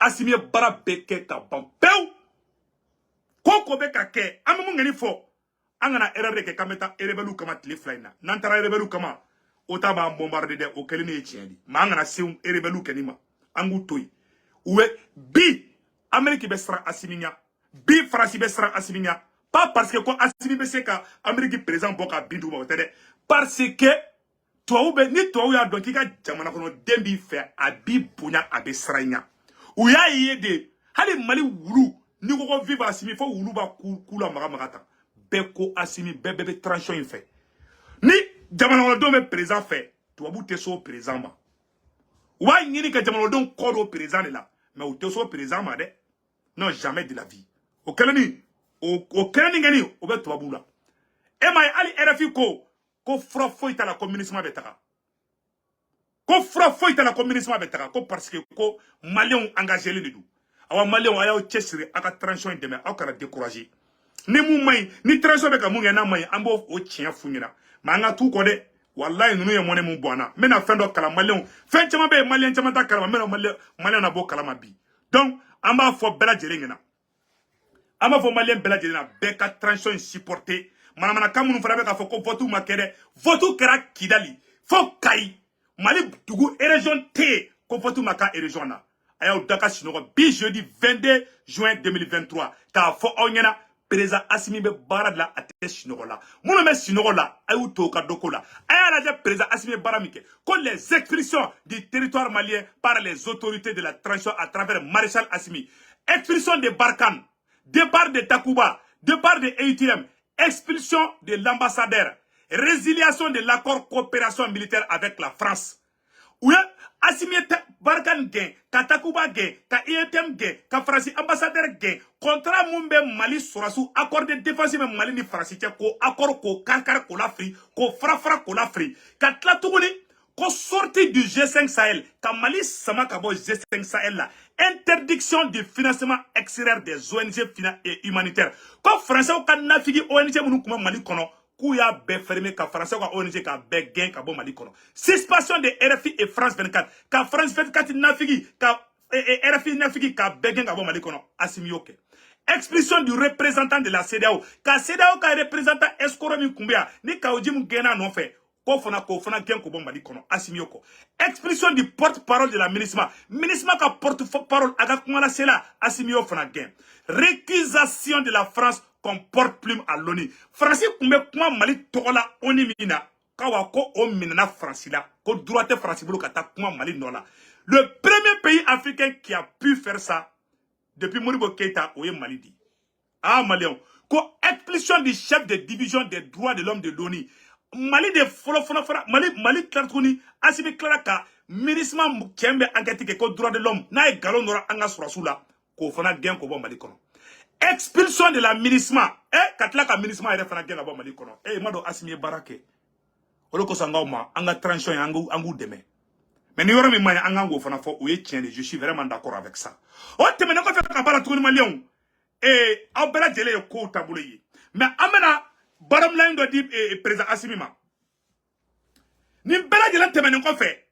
Assimi bara beke ka ban pew. Koko beka ke amu ngani fo. Angana erreur ke kameta erebelu kama tliflaina. Nantara erebelu kama ota ba bombarder de o kelini etiendi. Ma angana seum erebelu kenima. Angu toy. Ouwe bi Amérique besra Assiminya. Bi France besra Assiminya. Pas parce que quoi Assimi beseka Amérique présent boka bindu ma otede. Parce que toi ou ni toi ou ya donc ka jamana kono dembi fe abi bunya abesranya. Ou ya yede hali Mali wulu ni ko vivre Assimi fo wulu ba kula magamata. Beko Assimi bebe transition in fait. Ni jamana kono do présent fait. Toi bu te so présent ma. Wa ngini ka jamana don kodo présent là. Mais ou te so présent ma de. Non jamais de la vie. Au keleni au keleni ngani o be toi bula. E mai ali RFI ko fra foita la communisme betaka. Ko fra foita la communisme betaka ko parce que ko malien engagé le dou. Awa malien aya o chesiri aka transition deme akara décourager. Ni mu mai ni transition be ka mu ngena mai ambo o chien funyina. Ma nga tu ko de wallahi nunu ye mone mu bona. Mena fendo kala malien fen chama be malien chama ta kala mena malien na bo kala mabi. Donc amba fo bela jelengena. Amba fo malien bela jelena be ka transition supporter. Manamana kamunu farabe ka fo ko votu makere votu kera Kidali fo kai Mali dugu région T ko votu maka région na aya Dakar sinogo bi jeudi 22 juin 2023 ka fo onyana président Assimi be baradla ate sinogo la munu me sinogo la ayu to ka doko la aya la président Assimi baramike ko les expulsions du territoire malien par les autorités de la transition à travers Maréchal Assimi, expulsion de Barkhane, départ de Takuba, départ de EUTM, expulsion de l'ambassadeur, résiliation de l'accord coopération militaire avec la France. Oui, Assimi Barkhane gain, ka Takuba gain, ka EUTM gain, ka France ambassadeur gain, contrat Mumbe Mali Sorasu, accord de défense Mali ni France, ko accord ko kankar ko l'Afrique, ko frafra ko l'Afrique, ka tlatuguni, ko sorti du G5 Sahel, ka Mali sama ka bo G5 Sahel la, interdiction du financement extérieur des ONG et humanitaires. Quand français ou nafigi ONG munu kuma Mali kono, kouya be fermé ka français ou ONG ka be gain ka bo Mali kono. Suspension de RFI et France 24, ka France 24 nafigi ka RFI nafigi ka be gain ka bo Mali kono. Assimi yoke. Expulsion du représentant de la CEDEAO, ka CEDEAO ka représentant Escoro min kumbia, ni ka ojimu gena non fait. Expulsion du porte-parole de la MINISMA. MINISMA ka porte-parole aga kumana sela Assimio fana gen. Récusation de la France comme porte-plume à l'ONU. France kumbe kuma Mali togola oni mina. Kawa ko o minana France la. Ko droite France bolo kata kuma Mali nola. Le premier pays africain qui a pu faire ça depuis Modibo Keïta oye Mali di. Ah Malion. Ko expulsion du chef de division des droits de l'homme de l'ONU. Mali de Mali Klartouni, Assimi Klaraka, ministre Kembe enquête ko droit de l'homme, na e galon nora anga surasula, ko fana gen ko bo Mali kono. Expulsion de la ministre, katlaka ministre ere fana gen bo Mali kono. Mado Assimi Barake. Oloko sangoma anga transition angu deme. Mais ni yoro mi maya anga ngo fana fo oye tiende, je suis vraiment d'accord avec ça. O teme nako fe ka bala tuni Malion. Abela jele ko tabule. Mais amena Baram line do di président Assimi ma. Ni bela jela temene ko fe.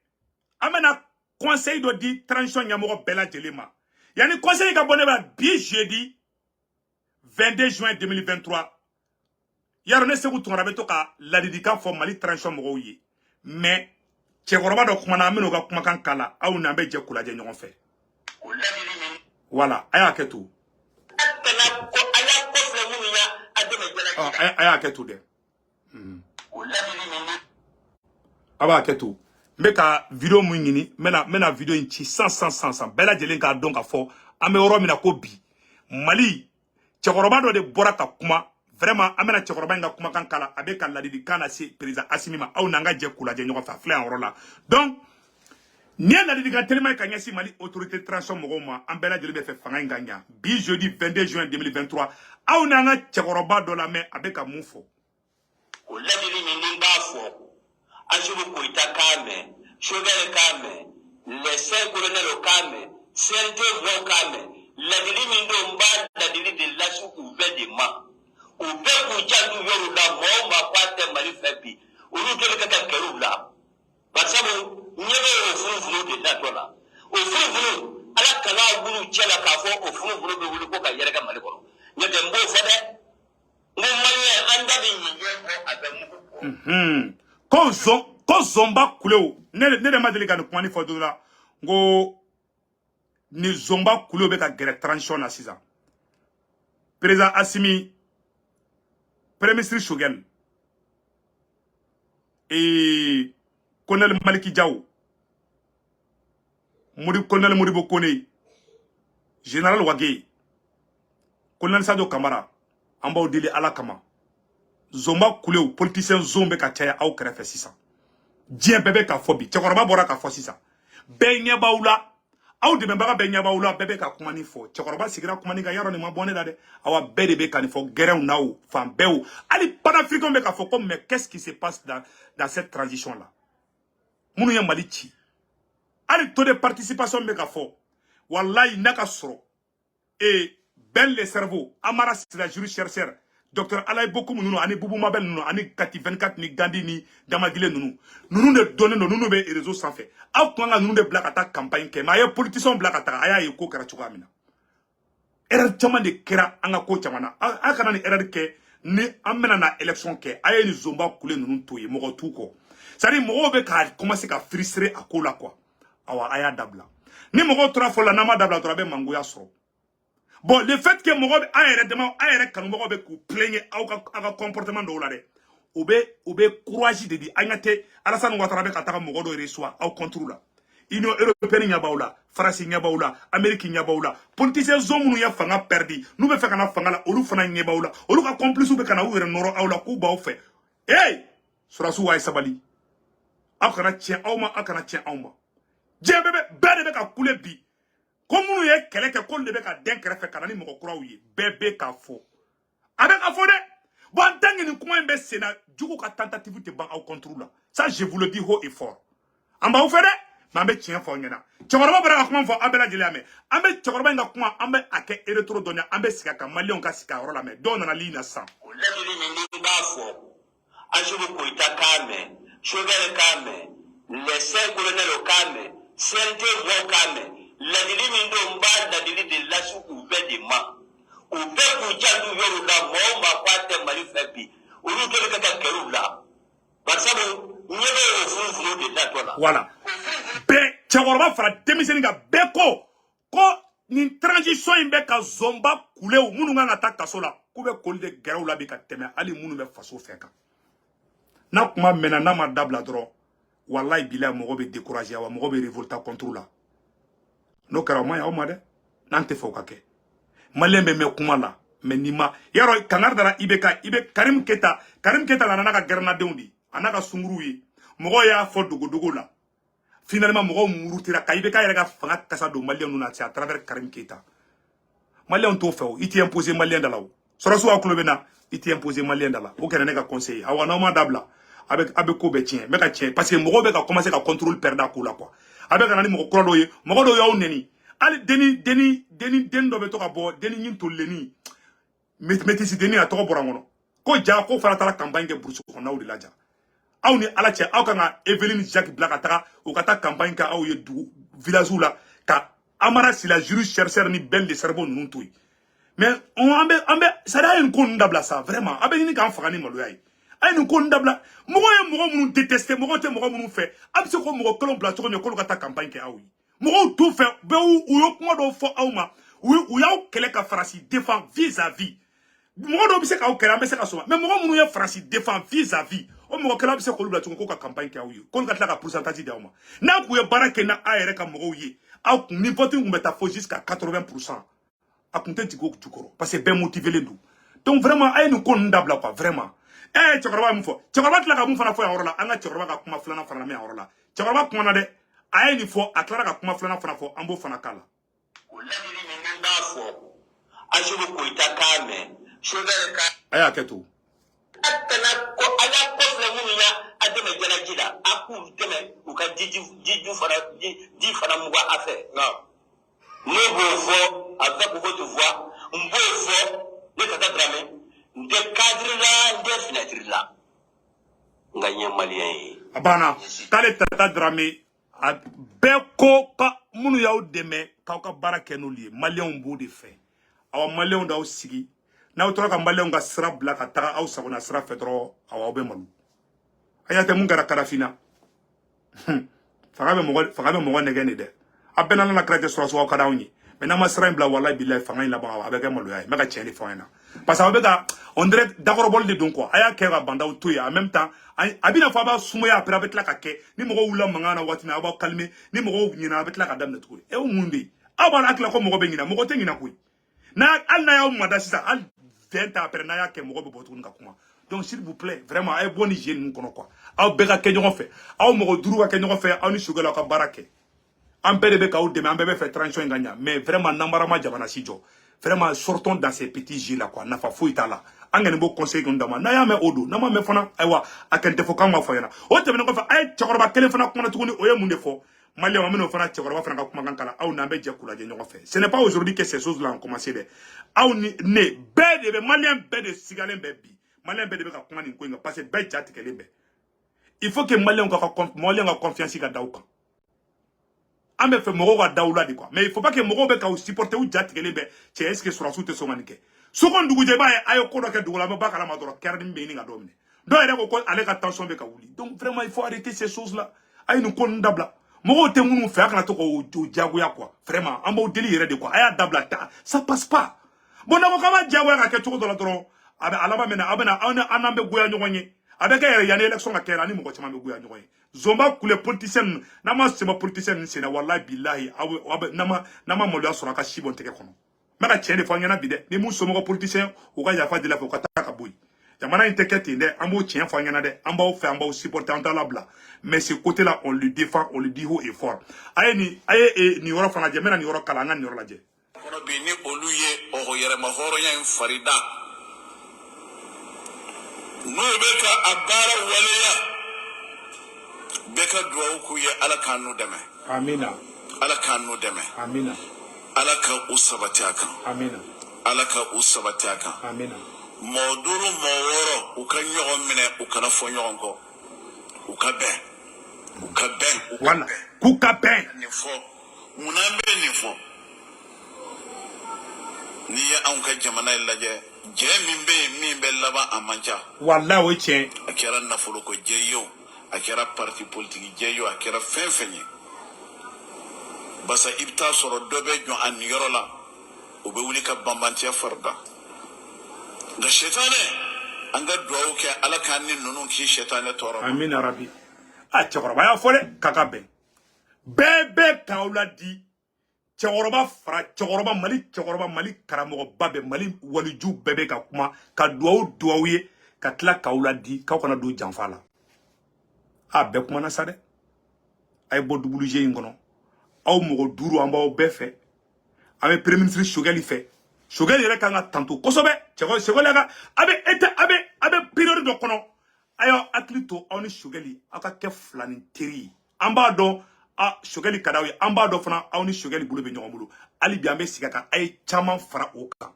Amena conseil do di transition nyamoko bela jelema. Yani conseil ka bonne ba bi jeudi 22 juin 2023. Yarone se ku tonra beto ka ladidika fo Mali transition mo yi. Mais Chekoroba do kuma na ameno ka kuma kan kala au na be je kula je nyon fe. Voilà, aya ketu. Aya ketu de. Aba ketu. Meka video mu ngini, mena video inchi 100 bela jelen ka don ka fo ame oro mina ko bi. Mali Chekoroba do de boraka kuma vraiment amena Chekoroba nga kuma kan kala abe kan ladidi kana si président Assimi ma au nanga je kula je nyoko fa fle en rola. Donc ni la diga tellement kanya si Mali autorité transition mogoma ambela jeli be fe fanga nganya bi jeudi 22 juin 2023 au nanga Chekoroba do la main avec un moufo o la dili min ba fo ajubu ko itakame shogere kame les 5 colonels au kame CNT vo kame la dili min do mba la dili de la sou ouvert de ma o be ko jadu yoru la mo ma kwate Mali febi o lu kele ka keru la basabu nyebe o funu de la dola o funu ala kana bulu cela ka fo o funu bulu be wulu ko ka yere ka mali ko ne dem bo fo de ne mali anda bi nyi ko zomba kuleo ne de madeli ka kuma ni fo do la ngo ni zomba kuleo be ka gere transition na sisan président Assimi premier ministre Shogel et colonel Maliki Diaw colonel Modibo Kone général Wagé colonel Sadio Kamara amba dili ala kama zomba kuleo politicien zombe ka caya aw kɛrɛfɛ sisan diɲɛ bɛɛ bɛ ka fɔ bi cɛkɔrɔba bɔra ka fɔ sisan bɛɛ ɲɛ b'aw la aw dɛmɛbaga bɛɛ ɲɛ b'aw la bɛɛ bɛ ka kuma ni fɔ cɛkɔrɔba sigira kuma ni ka yɔrɔ nin ma bɔ ne la dɛ awa bɛɛ de bɛ ka nin fɔ gɛrɛnw na o fan bɛɛ o hali panafricains bɛ ka fɔ ko mais qu'est-ce qui se passe dans cette transition là minnu ye Mali ci hali taux de participation bɛ ka fɔ wallahi n'a ka sɔrɔ Ben le cerveau Amara Sila juru chercheur Docteur Alaye Bokoum nunu ani Boubou Mabel nunu ani Kati 24 ni Gandhi ni Damadile nunu de donner nunu be réseau sans fait aw kwanga nunu de black attack campagne ke ma ye politicien black attack aya ye ko kara chuko amina erreur chama de kera anga ko chamana akana ni erreur ke ni amena na élection ke aya ni zomba kule nunu toye mogo tuko sari mogo be ka commencer ka frustrer akola quoi awa aya dabla ni mogo tra fola na ma dabla to be mango ya so. Bon, le fait que Mogobe a plaigner à comportement de l'are, oube courage de dire, Agnate, Alassane Ouattara Katara Mogodo reçoit au contrôle. Union européenne Yabaoula, France Yabaoula, Amérique Yabaoula, politiciens Zomou ya fanga perdu, nous me faisons fanga, Olu Fana Yabaoula, Olu a complice ou Bekana ou Noro Aula Kuba au fait. Hey! Surasu Waï Sabali. Akana tient Auma, Akana tient Auma. Djebebe, Bede ka coulé bi. Comme nous y quelqu'un qui a fait des gens qui ont fait bébé kafo. Avec kafo de. Bon, tant que nous commençons à Sénat, du coup, la tentative de banque au contrôle. Ça, je vous le dis haut et fort. En bas, vous faites, mais vous tiens fort. Tu vas voir comment vous avez dit la main. Tu vas voir comment vous avez électro donné. Vous avez dit que Mali on a dit que la main. Donne la ligne à 100. Les 5 colonels au Kame, CNT au Kame. La dili mindo mbal la dili de lasu ube de ma ube kujandu yoru la mo ma kwate mali febi ulu kele kaka keru la basabu nyebe ofunfu de datola voilà be chagorba fara demiseni ga beko ko ni transition imbe ka zomba kule o munu nga ta kasola kube kolde geraw la be ka teme ali munu be faso feka na kuma mena na ma dabla dro wallahi bila mo be décourager wa mo be révolta contre la no karama ya omade nante fokake malembe me kumala me nima yaro kanar dara ibe Karim Keta la nana gerna deundi anaka sunguru yi mogo ya fo dogo la finalement mogo murutira ka ibe ka yere ga fanga kasa do malien nuna à travers Karim Keta malien to feo iti imposer malien dalaw sorosu aklobena iti imposer malien dala o kene ga conseiller awana ma dabla avec ko be tien me ka tien parce que mogo be ka commencer ka contrôle perda ko la quoi avec un animal crodoye mogodo yo neni ali deni do be to ka bo deni nyin to leni metisi deni a to borangono ko ja ko fara tala campagne ke bursu ko nawdi laja aw ni ala che aw kanga Evelyn Jacques Blaka taka o kata campagne ka aw ye du village la ka Amara Sila juru chercheur ni bel de cerveau nun toy mais on ambe ça da une ko ndabla ça vraiment abe ni kan fagani maloyay ay ni ko ndabla mogo mun détester mogo te mogo mun fait abse ko mogo kolon bla to ko ko kata campagne ke aw mogo tout fait be ou yo ko do fo awma ou yaw kele ka farasi défend vis-à-vis mogo do bise ka o kele ambe se ka soma mais mogo mun ya farasi défend vis-à-vis o mogo kele bise ko bla to ko ka campagne ke aw ko ka tla ka pourcentage de awma na ku ye barake na ayere ka mogo yi aw ni vote ngumbe ta fo jusqu'à 80% akunte tigo tukoro parce que ben motivé le dou donc vraiment ay no ko ndabla quoi vraiment chokoroba mu fo chokoroba tla ka mu fana fo ya horola anga chokoroba ka kuma flana fana me ya horola chokoroba kuma na de ay ni fo aklara ka kuma flana fana fo ambo fana kala uladiri minda fo ajubu ko itakame shogere ka aya keto atana ko ala ko fle mu ya ademe jala jida aku deme uka jiju fana mu wa affaire non nous voulons, avec votre voix, nous voulons, nous avons des cadres là, des fenêtres là. Nous avons malien. Abana, kale tata drame, Beko ka munu yaw deme ka ka barake no li Malien b'o de fɛ aw Malien daw sigi n'aw tora ka Malien ka sira bila ka taga aw sagona sira fɛ dɔrɔn aw bɛ malu ayate mun kɛra Kadafina faga bɛ mɔgɔ nɛgɛ ne dɛ a bɛɛ nana kɛra sɔrɔ ka d'aw ye mais n'a ma sira in bila wallahi billahi fanga in laban a bɛ kɛ maloya ye mɛ ka tiɲɛ de fɔ an ɲɛna parce que aw bɛ ka on dirait dakɔrɔbɔli de don quoi a y'a kɛ ka bandaw to yen en même temps a bɛna fɔ a b'a sumaya après a bɛ tila ka kɛ ni mɔgɔw wulila mankan na waati min a b'aw calmer ni mɔgɔw ɲina a bɛ tila ka daminɛ tuguni e mun de aw b'a hakili ko mɔgɔ bɛ ɲina mɔgɔ tɛ ɲina koyi hali n'a y'aw mada sisan hali 20 ans après n'a y'a kɛ mɔgɔ bɛ bɔ tuguni ka kuma donc s'il vous plaît vraiment a ye bɔ ni jeu ninnu kɔnɔ quoi aw bɛɛ ka kɛ ɲɔgɔn fɛ aw mɔgɔ 5 ka kɛ ɲɔgɔn fɛ aw ni Sogɛl aw ka baara kɛ an bɛɛ de bɛ k'aw dɛmɛ an bɛɛ bɛ fɛ transition in ka ɲa mais vraiment n'anbara ma jamana si jɔ vraiment sortons dans ces petits jeux là quoi nafa foyi t'a la an kɔni b'o conseil kun dama n'a y'a mɛn o don n'a ma mɛn fana ayiwa a kɛn tɛ fɔ k'an ma fɔ ɲɛna o tɛmɛnen kɔfɛ a ye cɛkɔrɔba kelen fana kuma tuguni o ye mun de fɔ Malien an bɛn'o fana cɛkɔrɔba fana ka kumakan kalan aw n'an bɛ jɛ k'u lajɛ ɲɔgɔn fɛ ce n'est pas aujourd'hui que ces choses là ont commencé dɛ aw ni ne bɛɛ de bɛ Malien bɛɛ de sigalen bɛ bi Malien bɛɛ de bɛ ka kuma nin ko in kan parce que bɛɛ ja tigɛlen bɛ il faut que Malien ka confiance ka da u kan an bɛ fɛ mɔgɔw ka da u la de quoi mais il faut pas que mɔgɔw bɛ k'aw supporter u ja tigɛlen bɛ cɛ est ce que sɔrɔsiw tɛ sɔn ka nin kɛ sokɔn dugujɛ b'a ye a ye ko dɔ kɛ dugu la an bɛ ba kalama dɔrɔn kɛrɛnin bɛ ɲini ka dɔ minɛ dɔw yɛrɛ ko ko ale ka tension bɛ ka wuli donc vraiment il faut arrêter ces choses là a ye nin ko ninnu dabila mɔgɔw tɛ minnu fɛ a kana to k'o diyagoya quoi vraiment an b'aw deli yɛrɛ de quoi a y'a dabila ça passe pas bon n'aw ko k'a b'a diyagoya ka kɛ cogo dɔ la dɔrɔn a bɛ a laban min na an n'an bɛ goya ɲɔgɔn ye a bɛ kɛ yɛrɛ yanni élection ka kɛ ani mɔgɔ caman bɛ goya ɲɔgɔn ye zomba kule politicien n'a ma sema politicien sen na wallahi billahi n'a ma maloya sɔrɔ a ka si bɔn tɛgɛ kɔnɔ n bɛ ka tiɲɛ de fɔ an ɲɛna bi dɛ ni mun somɔgɔ politicien u ka yafa deli a fɛ u ka taa ka bɔ yen jamana in tɛ kɛ ten dɛ an b'o tiɲɛ fɔ an ɲɛna dɛ an b'aw fɛ an b'aw supporter an t'a labila mais ce côté là on le défend on le dit haut et fort a ye nin yɔrɔ fana lajɛ n bɛna nin yɔrɔ kalan an ka nin yɔrɔ lajɛ kɔnɔ bi ni olu ye ɔgɔ yɛrɛma hɔrɔnya in farida n'o bɛ ka a baara waleya bɛɛ ka duwawu k'u ye ala k'an n'u dɛmɛ amina ala k'an n'u dɛmɛ amina ala ka u sabati a kan amina ala ka u sabati a kan amina mɔgɔ 5 mɔgɔ 6 u ka ɲɔgɔn minɛ u kana fɔ ɲɔgɔn kɔ u ka bɛn voilà k'u ka bɛn nin fɔ munna an bɛ nin fɔ n'i ye anw ka jamana in lajɛ jɛ min bɛ yen min bɛ laban a man ca wallahi o ye tiɲɛ a kɛra nafoloko jɛ ye o a kɛra parti politique jɛ ye o a kɛra fɛn fɛn ye basa i bɛ taa sɔrɔ dɔ bɛ jɔ a niyɔrɔ la o bɛ wuli ka banbantiya farida nka sɛtanɛ an ka duwawu kɛ ala k'an ni ninnu k'i sɛtanɛ tɔɔrɔ amina rabi a cɛkɔrɔba y'a fɔ dɛ k'a ka bɛn bɛɛ bɛ k'aw ladi cɛkɔrɔba mali karamɔgɔba bɛ mali waliju bɛɛ bɛ ka kuma ka duwawu ye ka tila k'aw ladi k'aw kana don janfa la a bɛɛ kumana sa dɛ a ye bɔ WG in kɔnɔ aw mɔgɔ 5 an b'aw bɛɛ fɛ an bɛ premier ministre Sogɛl fɛ Sogɛl yɛrɛ kan ka tanto kosɛbɛ Sogɛl ka a bɛ période dɔ kɔnɔ a y'aw hakili to aw ni Sogɛl aw ka kɛ filani teri ye an b'a dɔn Sogɛl ka d'aw ye an b'a dɔn fana aw ni Sogɛl bolo bɛ ɲɔgɔn bolo hali bi an bɛ sigi a kan a ye caman fara o kan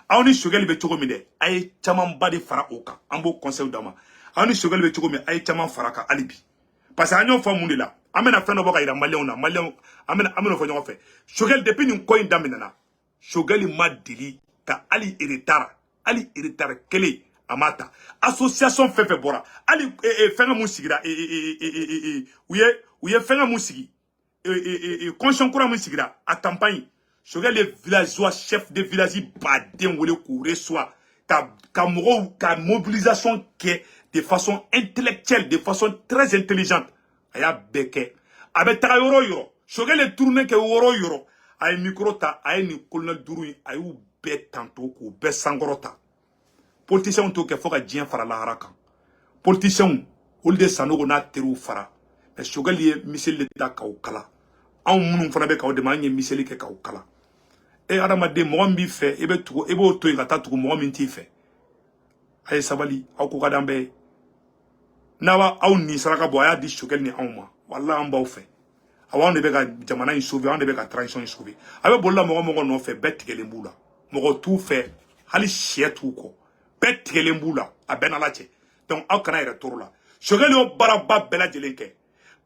aw ni Sogɛl bɛ cogo min dɛ a ye camanba de fara o kan an b'o conseil d'a ma aw ni Sogɛl bɛ cogo min a ye caman fara a kan hali bi parce que an y'o fɔ mun de la an bɛna fɛn dɔ bɔ ka yira Malien na Malien an bɛna fɔ ɲɔgɔn fɛ Sogɛl depuis nin ko in daminɛna Sogɛl ma deli ka hali retard kelen a ma ta association fɛn fɛn bɔra hali fɛn mun sigira u ye fɛn mun sigi conscience kura mun sigira a campagne Sogɛl ye villageois chef de village baden wele k'u reçoit ka mɔgɔw ka mobilisation kɛ de façon intellectuelle de façon très intelligente a y'a bɛɛ kɛ a bɛ taga yɔrɔ o yɔrɔ Sogɛl ye tourner kɛ yɔrɔ o yɔrɔ a ye micro ta a ye nin colonel 5 in a y'u bɛɛ tanto k'u bɛɛ sankɔrɔ ta politiciens t'o kɛ fo ka diɲɛ fara lahara kan politiciens olu de Sanogo n'a teriw fara mais Sogɛl ye miseli de ta k'aw kala anw minnu fana bɛ k'aw dɛmɛ an ye miseli kɛ k'aw kala adamaden mɔgɔ min b'i fɛ i b'o to yen ka taa tugu mɔgɔ min t'i fɛ a ye sabali aw ko ka d'an bɛɛ ye n'a aw ni saraka bɔ a y'a di Sogɛl ni anw ma wallahi an b'aw fɛ aw de bɛ ka jamana in sauver anw de bɛ ka transition in sauver a bɛ bolila mɔgɔ nɔfɛ bɛɛ tigɛlen b'u la mɔgɔ t'u fɛ hali sɛ t'u kɔ bɛɛ tigɛlen b'u la a bɛɛ n'ala cɛ donc aw kana yɛrɛ tɔɔrɔ la Sogɛl y'o baaraba bɛɛ lajɛlen kɛ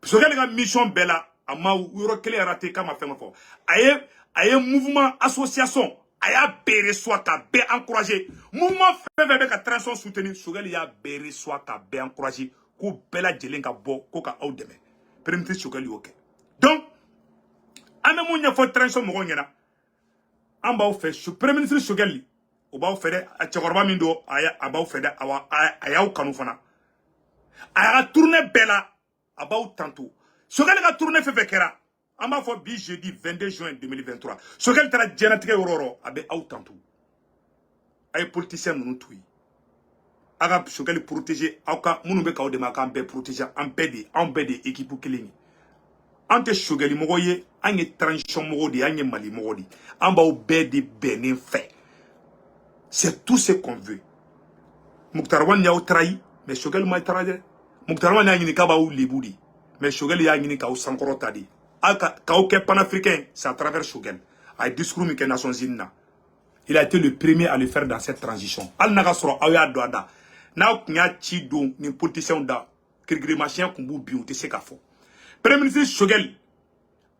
Sogɛl ka mission bɛɛ la ama yoro kele raté kama fengo fo aye mouvement association aya béré soit ka bé encourager mouvement fait ka transition soutenir Choguel ya béré soit ka bé encourager ko bela jelen ka bo ko ka aw deme premier ministre Choguel yo ke donc ame mo nya fo transition mo ngena amba o fait premier ministre Choguel o ba o fait a chegorba min do aya aba o fait awa aya o kanu fana aya tourner bela aba o tanto Choguel ka tourner fait kera amba fo bi jeudi 22 juin 2023 Choguel tara jenatique roro abe aw tanto ay politicien nunu tuyi aga Choguel protéger awka munu be kaw de ma kan be protéger en bedi équipe killing ante Choguel mogo ye anye transition mogo di anye Mali mogo di amba o bedi benin fait c'est tout ce qu'on veut Mokhtar Wane ya o trahi mais Choguel ma trahi Mokhtar Wane ya nyini ka ba o libudi mais Choguel ya nyini ka o sankoro tadi aka ka o ke panafricain c'est à travers Choguel ay discours mi ke Nations Unies. Il a été le premier à le faire dans cette transition. Al naga soro awya doada. Na kunya chi do ni politicien da kirgrimachien kumbu biu te seka fo. Premier ministre Choguel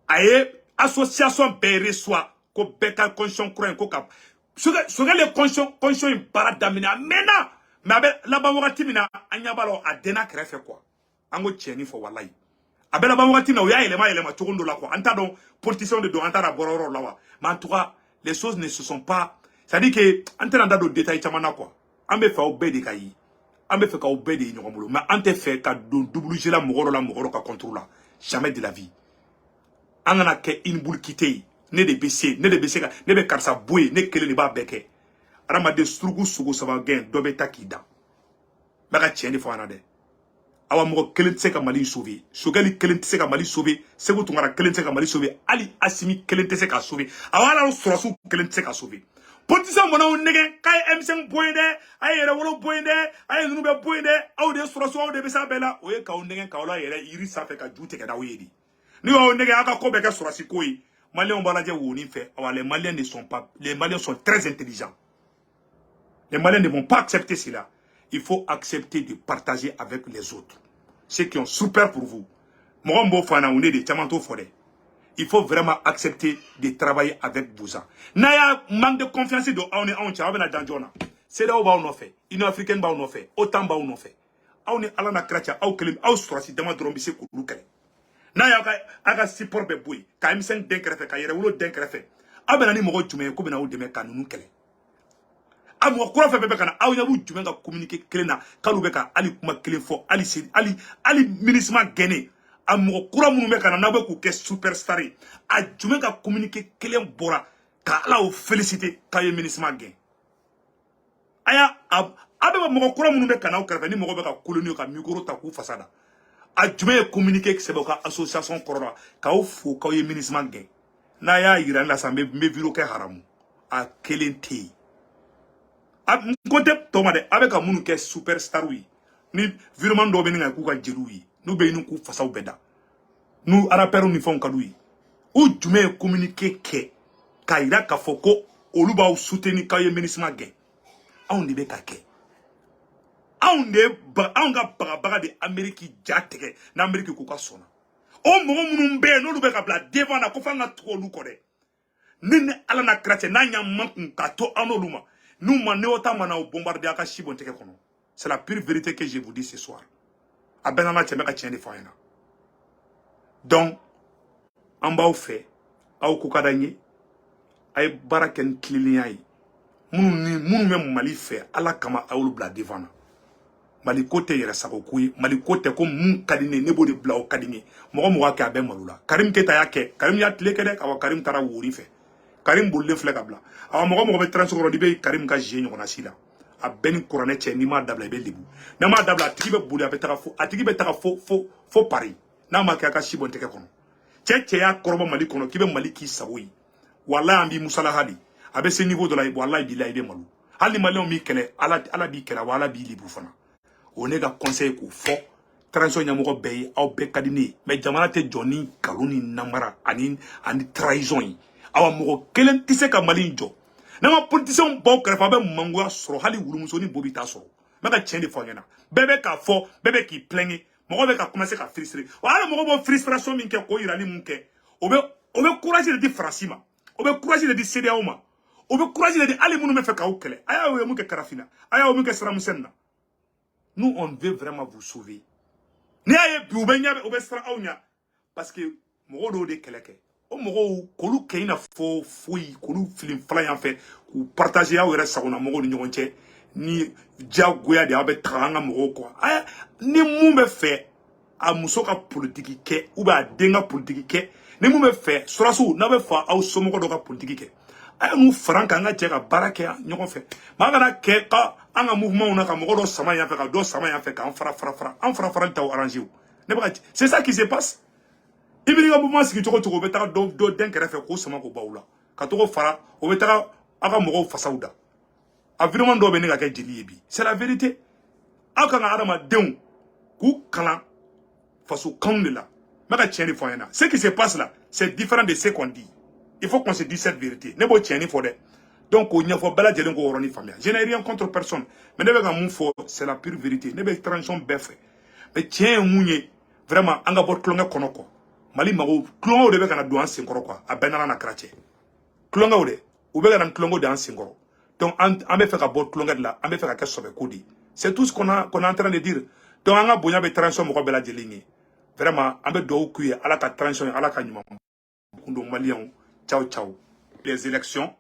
aye association béré soit ko beka conscience croin ko kap. Choguel le conscience para damina mena mais abe la ba wakati mina anya balo adena krefe quoi. Ango tieni fo wallahi. Abe la ba wakati na oya elema chogondo la quoi. Anta don politicien de do anta la bororo la wa. Mais en tout cas les choses ne se sont pas. C'est-à-dire que, en train de détails, quoi. On me fait au bé de Kayi. On me fait au bé de Ignorambolo. Mais on te fait qu'à double la moro, qu'à contrôle. Jamais de la vie. On a une boule quittée. Ne de baisser, ne de karsa boué, ne kele ne ba beke. Ramade strugu sugu ça va gain, dobe takida. Maga tienne fois anade. Awa mo kelen tseka Mali sauver. Choguel kelen tseka Mali sauver. Segu tungara kelen tseka Mali sauver. Ali Assimi kelen tseka sauver. Awa la surasu kelen tseka sauver. Politicien mona o nege kay M5 boyde ay yere wolo boyde ay nunu be boyde aw de surasu aw de be sa bela o ye ka o nege ka wala yere iri sa fe ka jute ke da o yedi. Ni o nege aka ko be ka surasi koyi. Maliens balaje woni fait. Awa les Maliens ne sont pas, les Maliens sont très intelligents. Les Maliens ne vont pas accepter cela. Il faut accepter de partager avec les autres. Ceux qui ont super pour vous. Il faut vraiment accepter de travailler avec vous. Naya manque de confiance de c'est là où on a fait. Union africaine ba on a fait. Autant ba on a fait. On est à la kratia, au kelim, au strasi, dama drombisi kouloukele. Naya aga support be boy. Ka M5 denkrefe, ka yere wulo denkrefe. Abenani mogo jume ko bena ou deme kanunu kele. Amo kura fe bebe kana aw yabu jume ka communiquer kelena kalu be ka ali kuma kelen fo ali ministre gene amo kura munu be kana na be ku ke superstar a jume ka communiquer kelen bora ka ala o féliciter ka ye ministre gen aya abe mo kura munu be kana o karfa ni mo be ka koloni ka micro ta ku fasada a jume communiquer se be ka association korona ka o fo ka ye ministre gen na ya iran la sambe me viro ke haramu a kelenti côté tomade avec un monde qui est superstar oui ni virement do beninga ku ka jelu yi nu be nu ku fasaw beda nu araperu ni fon kadui ou jume communiquer ke kaira ka foko oluba ou soutenir ka ye ministre gen on de be ka ke on ga baga de Amérique jatege na Amérique ku ka sona o mo munu be no lu be ka bla devant na ko fa na to lu ko de nene ala na krate na nya mankun ka to anoluma. Nous, on bombardé à Kachibon. C'est la pure vérité que je vous dis ce soir. A Benana Tchemeka tient des faïna. Donc, en bas au fait, à Okukadanye, à Baraken Kliliaï, moun même Mali fait, à la Kama Aoulbla devant. Mali côté yere sakoui, Mali côté comme moun kadine, nebo de bla au kadine. Moi, qui a ben malula. Karim Ketayake, Karim Yatlekede, awa Karim Tara Wourife. Karim Boulé Flekabla. Alors, moi, je vais transformer Karim Gajé, on a si là. A Ben Kouranet, ni ma dabla belibou. Nama dabla, Tibe Boulé, a Tibe Tara faux Paris. Nama Kaka Shibon Tekon. Tchèque, Korba Mali Kono, qui veut Maliki Saoui. Wallah, Ambi Moussala Hadi. A ce niveau de la Wallah, Bila et Malou. Ali Malion Mikele, ala Bikela, Wala Bili Boufana. On est dans conseil pour faux. Transition Yamoro Bay, au Bekadini. Mais Jamanate Johnny, Kaluni Namara, Ani trahison. Awa mogo kelen tise ka Mali jo na ma politicien bo krefa be mangoya soro hali wurumuso ni bobita soro maka tiende fo ngena bebe ka fo bebe ki plenge mɔgɔ bɛ ka commencer ka frustrer wala mɔgɔ bɔ frustration min kɛ ko yirali mun kɛ o bɛ courage de di France ma o bɛ courage de di CEDEAO ma o bɛ courage de di ali minnu bɛ fɛ k'aw kɛlɛ a y'a mun kɛ Karafina a y'a mun kɛ Siramusɛni na nous on veut vraiment vous sauver ni y'a ye bi u bɛ ɲɛ u bɛ siran aw ɲɛ parce que mɔgɔ dɔw de kɛlɛ kɛ o mɔgɔw k'olu kɛ i n'a fɔ foyi k'olu fili fala yan fɛ k'u partager aw yɛrɛ sagona mɔgɔw ni ɲɔgɔn cɛ ni diyagoya de aw bɛ taga an ka mɔgɔw kɔ ni mun bɛ fɛ a muso ka politiki kɛ ou bien a den ka politiki kɛ ni mun bɛ fɛ surasiw n'a bɛ fɛ aw somɔgɔ dɔ ka politiki kɛ a ye mun fara an kan an ka jɛ ka baara kɛ ɲɔgɔn fɛ maa kana kɛ ka an ka mouvement na ka mɔgɔ dɔ sama yan fɛ ka dɔ sama yan fɛ k'an fara an farafara t'aw arrangé o ne bɛ ka c'est ça qui se passe i bɛ ka mouvement sigi cogo cogo o bɛ taga dɔ den kɛrɛfɛ k'o sama k'o baw la ka togo fara o bɛ taga aw ka mɔgɔw fasaw da environnement dɔw bɛ ne ka kɛ jeli ye bi c'est la vérité aw kan ka adamadenw k'u kalan faso kanw de la n bɛ ka tiɲɛ de fɔ an ɲɛna ce qui se passe là c'est différent de ce qu'on dit il faut qu'on se dise cette vérité ne b'o tiɲɛ ni fɔ dɛ donc k'o ɲɛfɔ bɛɛ lajɛlen k'o yɔrɔnin faamuya je n'ai rien contre personne mais ne bɛ ka mun fɔ c'est la pure vérité ne bɛ transition bɛɛ fɛ mais tiɲɛ ye mun ye vraiment an ka bɔ tulonkɛ kɔnɔ quoi Mali mago tulonkɛw de bɛ ka na don an senkɔrɔ quoi a bɛɛ nana na kɛra cɛ tulonkɛw de u bɛ ka na tulonkɛw de an senkɔrɔ donc an bɛ fɛ ka bɔ tulonkɛ de la an bɛ fɛ ka kɛ sɔbɛko de c'est tout ce qu'on est en train de dire donc an ka bonya bɛ transition mɔgɔ bɛɛ lajɛlen ye vraiment an bɛ dugawu k'u ye ala ka transition ala ka ɲuman kun don maliyɛnw ciao ciao les élections